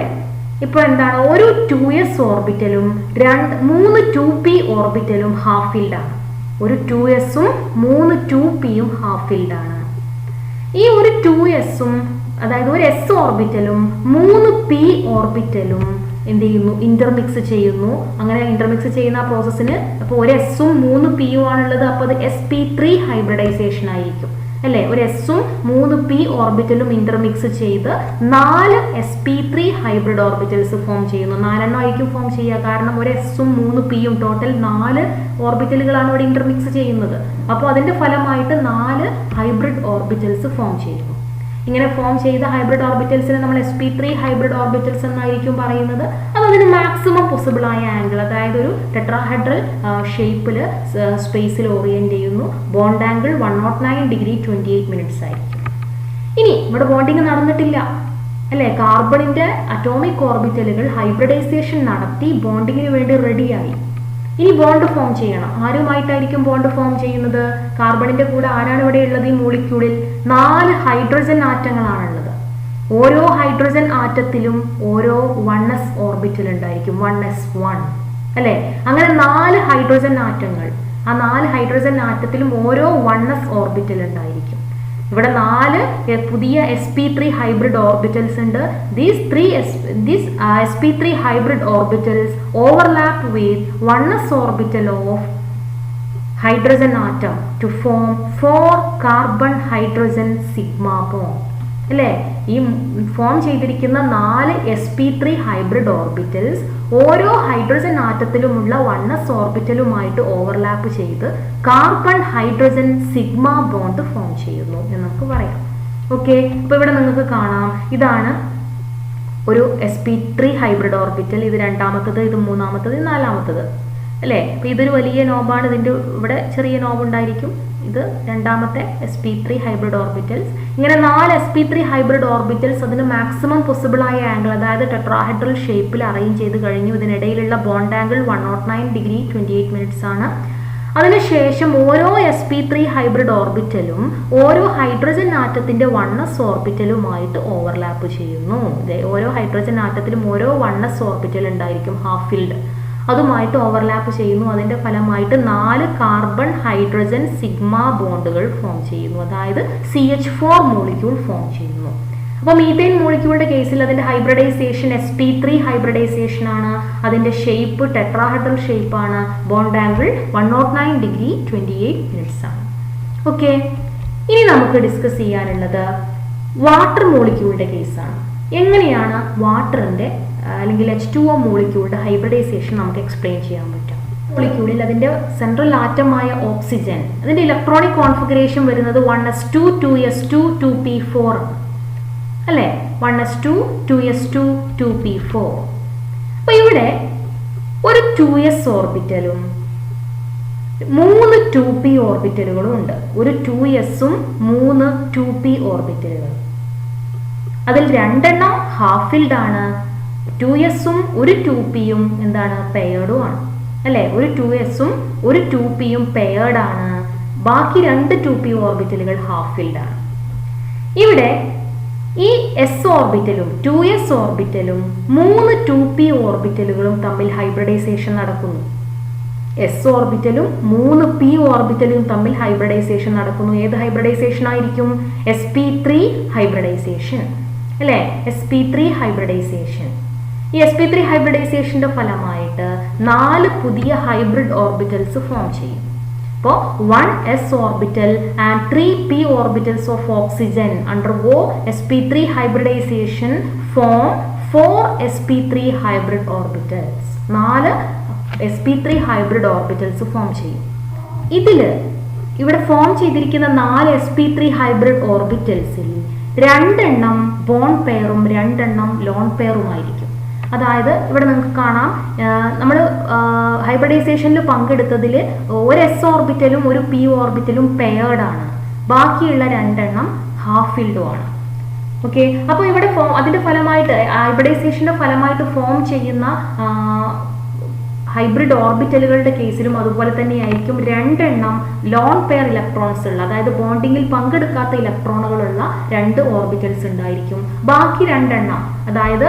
ഇപ്പോൾ എന്താണ്, ഒരു 2s ഓർബിറ്റലും 3 2p ഓർബിറ്റലും ഹാഫ് ഫീൽഡ് ആണ്. ഒരു 2sഉം 3 2pയും ഹാഫ് ഫീൽഡ് ആണ്. ഈ ഒരു 2sഉം അതായത് ഒരു s ഓർബിറ്റലും 3p ഓർബിറ്റലും എന്ത് ചെയ്യുന്നു, ഇന്റർമിക്സ് ചെയ്യുന്നു. അങ്ങനെ ഇന്റർമിക്സ് ചെയ്യുന്ന പ്രോസസ്സിന് അപ്പോൾ ഒരു എസും 3pയും ആണുള്ളത്. അപ്പോൾ അത് sp3 ഹൈബ്രിഡൈസേഷൻ ആയിരിക്കും. അല്ലേ? ഒരു എസും 3p ഓർബിറ്റലും ഇന്റർമിക്സ് ചെയ്ത് 4 sp3 ഹൈബ്രിഡ് ഓർബിറ്റൽസ് ഫോം ചെയ്യുന്നു. 4 ആയിരിക്കും ഫോം ചെയ്യുക, കാരണം ഒരു എസും 3pയും ടോട്ടൽ 4 ഓർബിറ്റലുകളാണ് ഇവിടെ ഇന്റർമിക്സ് ചെയ്യുന്നത്. അപ്പോൾ അതിന്റെ ഫലമായിട്ട് 4 ഹൈബ്രിഡ് ഓർബിറ്റൽസ് ഫോം ചെയ്യുന്നു. ഇങ്ങനെ ഫോം ചെയ്ത ഹൈബ്രിഡ് ഓർബിറ്റൽസിനെ നമ്മൾ sp3 ഹൈബ്രിഡ് ഓർബിറ്റൽസ് എന്നായിരിക്കും പറയുന്നത്. അത് അതിന് മാക്സിമം പോസിബിൾ ആയ ആംഗിൾ, അതായത് ഒരു ടെട്രാഹെഡ്രൽ ഷേപ്പിൽ സ്പേസിൽ ഓറിയന്റ് ചെയ്യുന്നു. ബോണ്ട് ആംഗിൾ 109 ഡിഗ്രി 28 മിനിറ്റ്സ് ആയിരിക്കും. ഇനി ഇവിടെ ബോണ്ടിങ് നടന്നിട്ടില്ല, അല്ലേ? കാർബണിന്റെ അറ്റോമിക് ഓർബിറ്റലുകൾ ഹൈബ്രിഡൈസേഷൻ നടത്തി ബോണ്ടിങ്ങിന് വേണ്ടി റെഡിയായി. ഇനി ബോണ്ട് ഫോം ചെയ്യണം. ആരുമായിട്ടായിരിക്കും ബോണ്ട് ഫോം ചെയ്യുന്നത്? കാർബണിന്റെ കൂടെ ആരാണ് ഇവിടെ ഉള്ളത്? ഈ മോളിക്യൂളിൽ 4 ഹൈഡ്രജൻ ആറ്റങ്ങളാണുള്ളത്. ഓരോ ഹൈഡ്രജൻ ആറ്റത്തിലും ഓരോ 1s ഓർബിറ്റൽ ഉണ്ടായിരിക്കും, 1s1. അല്ലേ? അങ്ങനെ 4 ഹൈഡ്രജൻ ആറ്റങ്ങൾ. ആ 4 ഹൈഡ്രജൻ ആറ്റത്തിലും ഓരോ 1s ഓർബിറ്റൽ ഉണ്ടായിരിക്കും. ഇവിടെ 4 പുതിയ sp3 ഹൈബ്രിഡ് ഓർബിറ്റൽസ് ഉണ്ട്. These sp3 hybrid orbitals overlap with 1s orbital of hydrogen atom to form 4 carbon hydrogen sigma bond. അല്ലേ? ഈ ഫോം ചെയ്തിരിക്കുന്ന 4 sp3 ഹൈബ്രിഡ് ഓർബിറ്റൽസ് ഓരോ ഹൈഡ്രജൻ ആറ്റത്തിലുമുള്ള 1s ഓർബിറ്റലുമായിട്ട് ഓവർലാപ്പ് ചെയ്ത് carbon hydrogen sigma bond form ചെയ്യുന്നു എന്ന് നമുക്ക് പറയാം. ഓക്കെ, അപ്പോൾ ഇവിടെ നിങ്ങൾക്ക് കാണാം, ഇതാണ് ഒരു sp3 ഹൈബ്രിഡ് ഓർബിറ്റൽ. ഇത് രണ്ടാമത്തത്, ഇത് മൂന്നാമത്തത്, ഇത് നാലാമത്തത്. അല്ലേ? അപ്പോൾ ഇതൊരു വലിയ നോബാണ്. ഇതിൻ്റെ ഇവിടെ ചെറിയ നോബ് ഉണ്ടായിരിക്കും. ഇത് രണ്ടാമത്തെ sp3 ഹൈബ്രിഡ് ഓർബിറ്റൽസ്. ഇങ്ങനെ 4 sp3 ഹൈബ്രിഡ് ഓർബിറ്റൽസ് അതിന് മാക്സിമം പോസിബിൾ ആയ ആംഗിൾ, അതായത് ടെട്രാഹെഡ്രൽ ഷേപ്പിൽ അറേഞ്ച് ചെയ്ത് കഴിഞ്ഞു. ഇതിനിടയിലുള്ള ബോണ്ട് ആംഗിൾ 109 ഡിഗ്രി 28 മിനിറ്റ്സ് ആണ്. അതിനുശേഷം ഓരോ sp3 ഹൈബ്രിഡ് ഓർബിറ്റലും ഓരോ ഹൈഡ്രജൻ ആറ്റത്തിന്റെ 1s ഓർബിറ്റലുമായിട്ട് ഓവർലാപ്പ് ചെയ്യുന്നു. ഓരോ ഹൈഡ്രജൻ ആറ്റത്തിലും ഓരോ 1s ഓർബിറ്റൽ ഉണ്ടായിരിക്കും, ഹാഫ് ഫിൽഡ്, അതുമായിട്ട് ഓവർലാപ്പ് ചെയ്യുന്നു. അതിന്റെ ഫലമായിട്ട് 4 കാർബൺ ഹൈഡ്രജൻ സിഗ്മ ബോണ്ടുകൾ ഫോം ചെയ്യുന്നു, അതായത് CH4 മോളിക്യൂൾ ഫോം ചെയ്യുന്നു. അപ്പോൾ മീഥേൻ മോളിക്യൂളിന്റെ കേസിൽ അതിന്റെ ഹൈബ്രിഡൈസേഷൻ sp3 ഹൈബ്രിഡൈസേഷൻ ആണ്. അതിന്റെ ഷേപ്പ് ടെട്രാഹെഡ്രൽ ഷേപ്പ് ആണ്. ബോണ്ട് ആംഗിൾ 109 ഡിഗ്രി 28 മിനിറ്റ്സ് ആണ്. ഓക്കെ, ഇനി നമുക്ക് ഡിസ്കസ് ചെയ്യാനുള്ളത് വാട്ടർ മോളിക്യൂളിന്റെ കേസാണ്. എങ്ങനെയാണ് വാട്ടറിന്റെ അല്ലെങ്കിൽ H2O മോളിക്യൂളിന്റെ ഹൈബ്രിഡൈസേഷൻ നമുക്ക് എക്സ്പ്ലെയിൻ ചെയ്യാൻ പറ്റും. മോളിക്യൂളിൽ അതിന്റെ സെൻട്രൽ ആറ്റമായ ഓക്സിജൻ, അതിന്റെ ഇലക്ട്രോണിക് കോൺഫിഗറേഷൻ വരുന്നത് 1s2 2s2 2p4 അല്ലേ, 1s2 2s2 2p4. അപ്പൊ ഇവിടെ ഒരു 2s ഓർബിറ്റലും 3 2p ഓർബിറ്റലുകളും ഉണ്ട്. ഒരു 2sഉം 3 2p ഓർബിറ്റലുകളും. അതിൽ 2 എണ്ണം ഹാഫ് ഫിൽഡ് ആണ്. 2sഉം ഒരു 2pയും എന്താണ്, പെയർഡും ആണ് അല്ലെ. ഒരു 2sഉം ഒരു 2pയും പെയർഡ് ആണ്. ബാക്കി 2 2p ഓർബിറ്റലുകൾ ഹാഫ് ഫിൽഡ് ആണ്. ഇവിടെ ഈ s ഓർബിറ്റലും 2s ഓർബിറ്റലും 3 2p ഓർബിറ്റലുകളും തമ്മിൽ ഹൈബ്രിഡൈസേഷൻ നടക്കുന്നു. s ഓർബിറ്റലും 3p ഓർബിറ്റലും തമ്മിൽ ഹൈബ്രിഡൈസേഷൻ നടക്കുന്നു. ഏത് ഹൈബ്രിഡൈസേഷൻ ആയിരിക്കും? sp3 ഹൈബ്രിഡൈസേഷൻ അല്ലേ, sp3 ഹൈബ്രിഡൈസേഷൻ. ഈ sp3 ഹൈബ്രിഡൈസേഷന്റെ ഫലമായിട്ട് 4 പുതിയ ഹൈബ്രിഡ് ഓർബിറ്റൽസ് ഫോം ചെയ്യും. അപ്പോൾ 1s orbital and 3p orbitals of oxygen undergo sp3 hybridization form 4 sp3 hybrid orbitals. 4 sp3 hybrid orbitals form ചെയ്യും. ഇവിടെ ഫോം ചെയ്തിരിക്കുന്ന 4 sp3 hybrid orbitals-ൽ 2 എണ്ണം ബോണ്ട് പെയറും 2 എണ്ണം ലോൺ പെയറുമായിരിക്കും. അതായത് ഇവിടെ നിങ്ങൾക്ക് കാണാം, നമ്മൾ ഹൈബ്രിഡൈസേഷനിൽ പങ്കെടുത്തതിൽ ഒരു s ഓർബിറ്റലും ഒരു p ഓർബിറ്റലും പെയർഡ് ആണ്. ബാക്കിയുള്ള 2 എണ്ണം ഹാഫ് ഫിൽഡും ആണ്. ഓക്കെ, അപ്പോൾ ഇവിടെ അതിന്റെ ഫലമായിട്ട് ഹൈബ്രിഡൈസേഷന്റെ ഫലമായിട്ട് ഫോം ചെയ്യുന്ന ഹൈബ്രിഡ് ഓർബിറ്റലുകളുടെ കേസിലും അതുപോലെ തന്നെയായിരിക്കും 2 എണ്ണം ലോൺ പെയർ ഇലക്ട്രോൺസ് ഉള്ള, അതായത് ബോണ്ടിങ്ങിൽ പങ്കെടുക്കാത്ത ഇലക്ട്രോണുകളുള്ള 2 ഓർബിറ്റൽസ് ഉണ്ടായിരിക്കും. ബാക്കി 2 എണ്ണം, അതായത്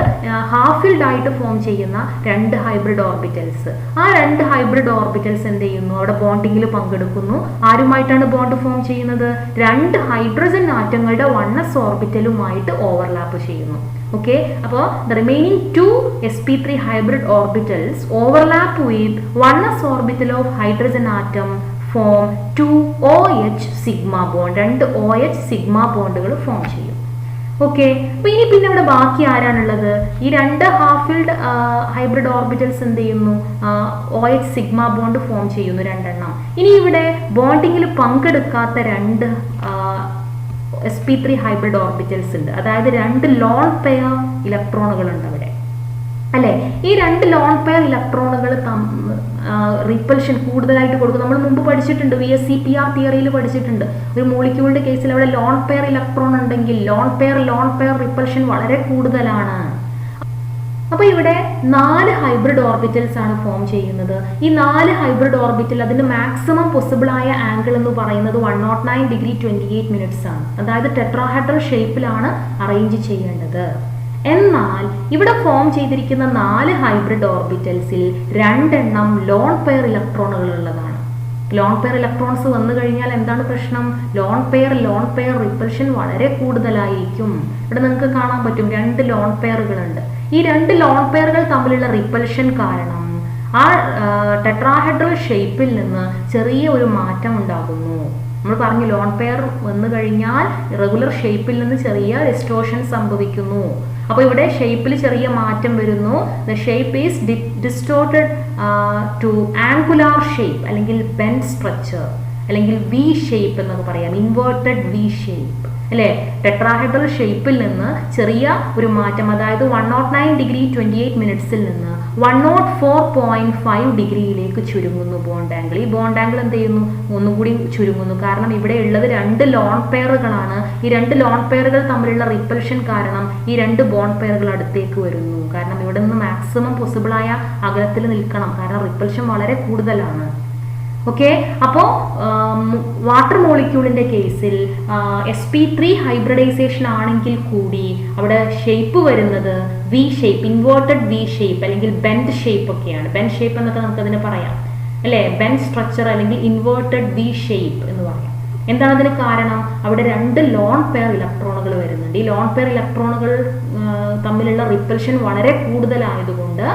ഹാഫ് ഫിൽഡ് ആയിട്ട് ഫോം ചെയ്യുന്ന 2 ഹൈബ്രിഡ് ഓർബിറ്റൽസ്. ആ 2 ഹൈബ്രിഡ് ഓർബിറ്റൽസ് എന്ത് ചെയ്യുന്നു? അവിടെ ബോണ്ടിങ്ങിൽ പങ്കെടുക്കുന്നു. ആരുമായിട്ടാണ് ബോണ്ട് ഫോം ചെയ്യുന്നത്? 2 ഹൈഡ്രജൻ ആറ്റങ്ങളുടെ 1s ഓർബിറ്റലുമായിട്ട് ഓവർലാപ്പ് ചെയ്യുന്നു. Okay, അപ്പോൾ the remaining 2 sp3 hybrid orbitals overlap with 1s orbital of hydrogen atom form 2 OH sigma bond. 2 OH sigma ബോണ്ടുകൾ ഫോം ചെയ്യും. ഓക്കെ, അപ്പോൾ ഇനി പിന്നെ ഇവിടെ ബാക്കി ആരാണുള്ളത്? ഈ 2 ഹാഫ് ഫിൽഡ് ഹൈബ്രിഡ് ഓർബിറ്റൽസ് എന്ത് ചെയ്യുന്നു? OH സിഗ്മ ബോണ്ട് ഫോം ചെയ്യുന്നു 2 എണ്ണം. ഇനി ഇവിടെ ബോണ്ടിങ്ങിൽ പങ്കെടുക്കാത്ത 2 sp3 ഹൈബ്രിഡ് ഓർബിറ്റൽസ് ഉണ്ട്. അതായത് 2 ലോൺ പെയർ ഇലക്ട്രോണുകൾ ഉണ്ട് അവിടെ അല്ലെ. ഈ 2 ലോൺ പെയർ ഇലക്ട്രോണുകൾ റിപ്പൽഷൻ കൂടുതലായിട്ട് കൊടുക്കും. നമ്മൾ മുമ്പ് പഠിച്ചിട്ടുണ്ട്, VSEPR തിയറിയിൽ പഠിച്ചിട്ടുണ്ട്. ഒരു മോളിക്യൂളിന്റെ കേസിൽ അവിടെ ലോൺ പെയർ ഇലക്ട്രോൺ ഉണ്ടെങ്കിൽ ലോൺ പെയർ റിപ്പൽഷൻ വളരെ കൂടുതലാണ്. അപ്പോൾ ഇവിടെ 4 ഹൈബ്രിഡ് ഓർബിറ്റൽസ് ആണ് ഫോം ചെയ്യുന്നത്. ഈ 4 ഹൈബ്രിഡ് ഓർബിറ്റൽ അതിന്റെ മാക്സിമം പോസിബിൾ ആയ ആംഗിൾ എന്ന് പറയുന്നത് 109 ഡിഗ്രി 28 മിനിറ്റ്സ് ആണ്. അതായത് ടെട്രാഹെഡ്രൽ ഷേപ്പിലാണ് അറേഞ്ച് ചെയ്യേണ്ടത്. എന്നാൽ ഇവിടെ ഫോം ചെയ്തിരിക്കുന്ന 4 ഹൈബ്രിഡ് ഓർബിറ്റൽസിൽ 2 എണ്ണം ലോൺ പെയർ ഇലക്ട്രോണുകൾ ഉള്ളതാണ്. ലോൺ പെയർ ഇലക്ട്രോൺസ് വന്നു കഴിഞ്ഞാൽ എന്താണ് പ്രശ്നം? ലോൺ പെയർ റിപ്പൽഷൻ വളരെ കൂടുതലായിരിക്കും. ഇവിടെ നിങ്ങൾക്ക് കാണാൻ പറ്റും 2 ലോൺ പെയറുകളുണ്ട്. ഈ 2 ലോൺ പെയറുകൾ തമ്മിലുള്ള റിപ്പൽഷൻ കാരണം ആ ടെട്രാഹെഡ്രൽ ഷേപ്പിൽ നിന്ന് ചെറിയ ഒരു മാറ്റം ഉണ്ടാകുന്നു. നമ്മൾ പറഞ്ഞു ലോൺ പെയർ വന്നു കഴിഞ്ഞാൽ റെഗുലർ ഷേപ്പിൽ നിന്ന് ചെറിയ ഡിസ്റ്റോർഷൻ സംഭവിക്കുന്നു. അപ്പോൾ ഇവിടെ ഷേപ്പിൽ ചെറിയ മാറ്റം വരുന്നു. The shape is distorted to angular shape അല്ലെങ്കിൽ ബെൻഡ് സ്ട്രക്ചർ അല്ലെങ്കിൽ വി ഷേപ്പ് എന്നൊക്കെ പറയാം. ഇൻവേർട്ടഡ് വി ഷേപ്പ് അല്ലേ. ടെട്രാഹെഡ്രൽ ഷേപ്പിൽ നിന്ന് ചെറിയ ഒരു മാറ്റം, അതായത് 109 ഡിഗ്രി 28 മിനിറ്റ്സിൽ നിന്ന് 104.5 ഡിഗ്രിയിലേക്ക് ചുരുങ്ങുന്നു ബോണ്ട് ആംഗിൾ. ഈ ബോണ്ട് ആംഗിൾ എന്ത് ചെയ്യുന്നു? ഒന്നുകൂടി ചുരുങ്ങുന്നു. കാരണം ഇവിടെ ഉള്ളത് 2 ലോൺ പെയറുകളാണ്. ഈ 2 ലോൺ പെയറുകൾ തമ്മിലുള്ള റിപ്പൽഷൻ കാരണം ഈ 2 ബോണ്ട് പെയറുകൾ അടുത്തേക്ക് വരുന്നു. കാരണം ഇവിടെ നിന്ന് മാക്സിമം പോസിബിളായ അകലത്തിൽ നിൽക്കണം. കാരണം റിപ്പൽഷൻ വളരെ കൂടുതലാണ്. ഓക്കെ. അപ്പോൾ വാട്ടർ മോളിക്യൂളിന്റെ കേസിൽ sp3 ഹൈബ്രിഡൈസേഷൻ ആണെങ്കിൽ കൂടി അവിടെ ഷേപ്പ് വരുന്നത് V shape, inverted V shape അല്ലെങ്കിൽ ബെൻഡ് ഷേപ്പ് ഒക്കെയാണ്. ബെൻഡ് ഷേപ്പ് എന്നൊക്കെ നമുക്കതിന് പറയാം അല്ലേ, ബെൻഡ് സ്ട്രക്ചർ അല്ലെങ്കിൽ ഇൻവേർട്ടഡ് വി ഷേപ്പ് എന്ന് പറയാം. എന്താണ് അതിന് കാരണം? അവിടെ 2 ലോൺ പെയർ ഇലക്ട്രോണുകൾ വരുന്നുണ്ട്. ഈ ലോൺ പെയർ ഇലക്ട്രോണുകൾ തമ്മിലുള്ള റിപ്പൽഷൻ വളരെ കൂടുതലായതുകൊണ്ട്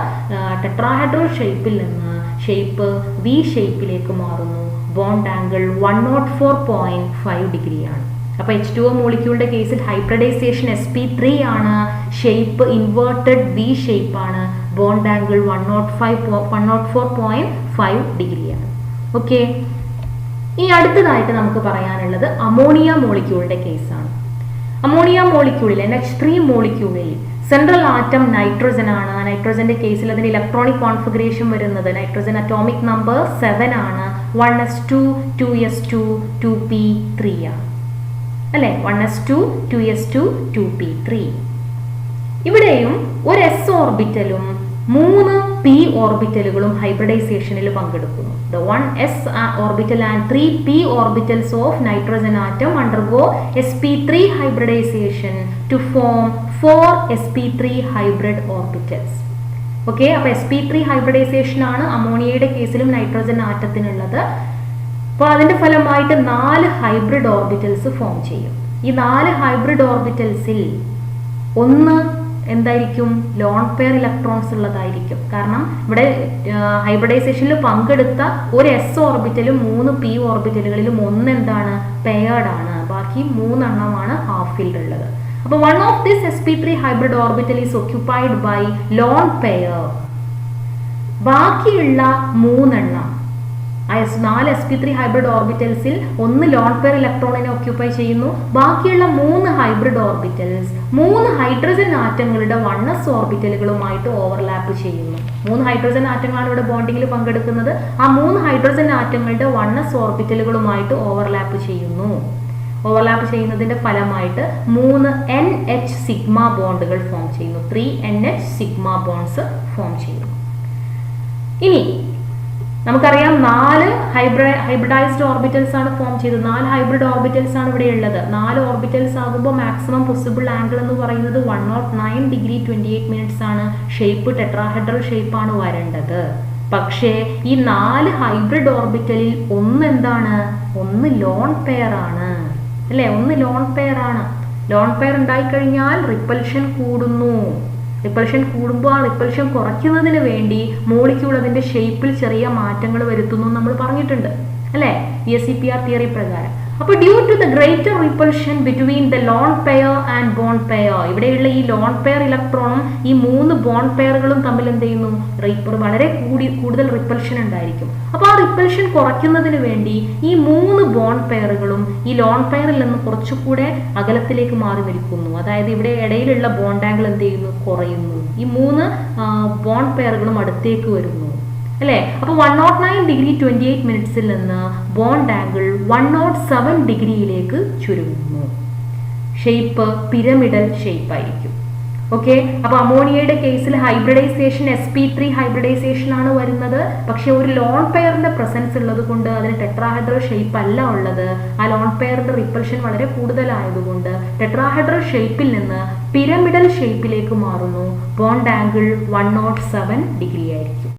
ടെട്രാഹെഡ്രൽ ഷേപ്പിൽ നിന്ന് ഷേപ്പ് വി ഷേപ്പിലേക്ക് മാറുന്നു. ബോണ്ട് ആംഗിൾ 104.5 ഡിഗ്രിയാണ്. അപ്പോൾ H2O മോളിക്യൂളിന്റെ കേസിൽ ഹൈബ്രിഡൈസേഷൻ sp3 ആണ്, ഷേപ്പ് ഇൻവേർട്ടഡ് വി ഷേപ്പ് ആണ്, ബോണ്ട് ആംഗിൾ 104.5 ഡിഗ്രിയാണ്. ഓക്കെ. ഇനി അടുത്തതായിട്ട് നമുക്ക് പറയാനുള്ളത് അമോണിയ മോളിക്യൂളിന്റെ കേസാണ്. അമോണിയ മോളിക്യൂളിൽ NH3 മോളിക്യൂളിൽ സെൻട്രൽ ആറ്റം നൈട്രജൻ ആണ്. നൈട്രജന്റെ കേസിൽ അതിന് ഇലക്ട്രോണിക് കോൺഫിഗറേഷൻ വരുന്നത് നൈട്രജൻ അറ്റോമിക് നമ്പർ 7 ആണ്. 1s2 2s2 2p3 ആണ് അല്ലെ, 1s2 2s2 2p3. ഇവിടെയും ഒരു s ഓർബിറ്റലും 3 p ഓർബിറ്റലുകളും ഹൈബ്രിഡൈസേഷനിൽ പങ്കെടുക്കുന്നു. The 1s orbital and 3 p orbitals of nitrogen atom undergo sp3 hybridization to form 4 sp3 hybrid orbitals. Okay. അപ്പോൾ sp3 ഹൈബ്രിഡൈസേഷൻ ആണ് അമോണിയയുടെ കേസിലും നൈട്രജൻ ആറ്റത്തിനുള്ളത്. അപ്പോൾ അതിന്റെ ഫലമായിട്ട് 4 ഹൈബ്രിഡ് ഓർബിറ്റൽസ് ഫോം ചെയ്യും. ഈ 4 ഹൈബ്രിഡ് ഓർബിറ്റൽസിൽ ഒന്ന് എന്തായിരിക്കും? ലോൺ പെയർ ഇലക്ട്രോൺസ് ഉള്ളതായിരിക്കും. കാരണം ഇവിടെ ഹൈബ്രിഡൈസേഷനിൽ പങ്കെടുത്ത ഒരു s ഓർബിറ്റലും 3 p ഓർബിറ്റലുകളിലും ഒന്ന് എന്താണ്? പെയർഡ് ആണ്. ബാക്കി 3 എണ്ണമാണ് ഹാഫ് ഫീൽഡ് ഉള്ളത്. അപ്പോൾ one of this sp3 hybrid orbital is occupied by lone pair. ബാക്കിയുള്ള 3 എണ്ണം 4 sp3 ഹൈബ്രിഡ് ഓർബിറ്റൽസിൽ ഒന്ന് ലോൺ പെയർ ഇലക്ട്രോണിനെ ഒക്യുപ്പൈ ചെയ്യുന്നു. ബാക്കിയുള്ള 3 ഹൈബ്രിഡ് ഓർബിറ്റൽസ് 3 ഹൈഡ്രജൻ ആറ്റങ്ങളുടെ 1s ഓർബിറ്റലുകളുമായിട്ട് ഓവർലാപ്പ് ചെയ്യുന്നു. 3 ഹൈഡ്രജൻ ആറ്റങ്ങളാണ് ഇവിടെ ബോണ്ടിങ്ങിൽ പങ്കെടുക്കുന്നത്. ആ 3 ഹൈഡ്രജൻ ആറ്റങ്ങളുടെ 1s ഓർബിറ്റലുകളുമായിട്ട് ഓവർലാപ്പ് ചെയ്യുന്നു. ഓവർലാപ്പ് ചെയ്യുന്നതിന്റെ ഫലമായിട്ട് 3 NH സിഗ്മ ബോണ്ടുകൾ ഫോം ചെയ്യുന്നു. 3 NH സിഗ്മ ബോണ്ട്സ് ഫോം ചെയ്യുന്നു. ഇനി നമുക്കറിയാം 4 ഹൈബ്രിഡൈസ്ഡ് ഓർബിറ്റൽസ് ആണ് ഫോം ചെയ്തത്. 4 ഹൈബ്രിഡ് ഓർബിറ്റൽസ് ആണ് ഇവിടെ ഉള്ളത്. 4 ഓർബിറ്റൽസ് ആകുമ്പോൾ മാക്സിമം പോസിബിൾ ആംഗിൾ എന്ന് പറയുന്നത് 109 ഡിഗ്രി 28 മിനിറ്റ്സ് ആണ്. ഷേപ്പ് ടെട്രാഹെഡ്രൽ ഷേപ്പ് ആണ് വരേണ്ടത്. പക്ഷേ ഈ 4 ഹൈബ്രിഡ് ഓർബിറ്റലിൽ ഒന്ന് എന്താണ്? ഒന്ന് ലോൺ പെയർ ആണ് അല്ലെ, ഒന്ന് ലോൺ പെയർ ആണ്. ലോൺ പെയർ ഉണ്ടായിക്കഴിഞ്ഞാൽ റിപ്പൽഷൻ കൂടുന്നു. റിപ്പൽഷൻ കൂടുമ്പോൾ ആ റിപ്പൽഷൻ കുറയ്ക്കുന്നതിന് വേണ്ടി മോളിക്യൂൾ അതിന്റെ ഷേപ്പിൽ ചെറിയ മാറ്റങ്ങൾ വരുത്തുന്നു നമ്മൾ പറഞ്ഞിട്ടുണ്ട് അല്ലെ, ESCPR തിയറി പ്രകാരം. അപ്പോൾ due to the greater repulsion between the lone pair and bond pair, ഇവിടെയുള്ള ഈ ലോൺ പെയർ ഇലക്ട്രോണും ഈ 3 ബോണ്ട് പെയറുകളും തമ്മിൽ എന്ത് ചെയ്യുന്നു? വളരെ കൂടുതൽ റിപ്പൽഷൻ ഉണ്ടായിരിക്കും. അപ്പോൾ ആ റിപ്പൽഷൻ കുറയ്ക്കുന്നതിന് വേണ്ടി ഈ 3 ബോണ്ട് പെയറുകളും ഈ ലോൺ പെയറിൽ നിന്ന് കുറച്ചുകൂടെ അകലത്തിലേക്ക് മാറി നിൽക്കുന്നു. അതായത് ഇവിടെ ഇടയിലുള്ള ബോണ്ട് ആംഗിൾ എന്ത് ചെയ്യുന്നു? കുറയുന്നു. ഈ 3 ബോണ്ട് പെയറുകളും അടുത്തേക്ക് വരുന്നു അല്ലേ. അപ്പോൾ 109 ഡിഗ്രി 28 മിനിറ്റ്സിൽ നിന്ന് ബോണ്ട് ആംഗിൾ 107 ഡിഗ്രിയിലേക്ക് ചുരുങ്ങുന്നു. ഷേപ്പ് പിരമിഡൽ ഷേപ്പ് ആയിരിക്കും. ഓക്കെ. അപ്പോൾ അമോണിയയുടെ കേസിൽ ഹൈബ്രിഡൈസേഷൻ sp3 ഹൈബ്രിഡൈസേഷൻ ആണ് വരുന്നത്. പക്ഷെ ഒരു ലോൺ പെയറിന്റെ പ്രസൻസ് ഉള്ളത് കൊണ്ട് അതിന് ടെട്രാഹെഡ്രൽ ഷേപ്പ് അല്ല ഉള്ളത്. ആ ലോൺ പെയറിന്റെ റിപ്പൽഷൻ വളരെ കൂടുതലായതുകൊണ്ട് ടെട്രാഹെഡ്രൽ ഷേപ്പിൽ നിന്ന് പിരമിഡൽ ഷേപ്പിലേക്ക് മാറുന്നു. ബോണ്ട് ആംഗിൾ 107 ഡിഗ്രി ആയിരിക്കും.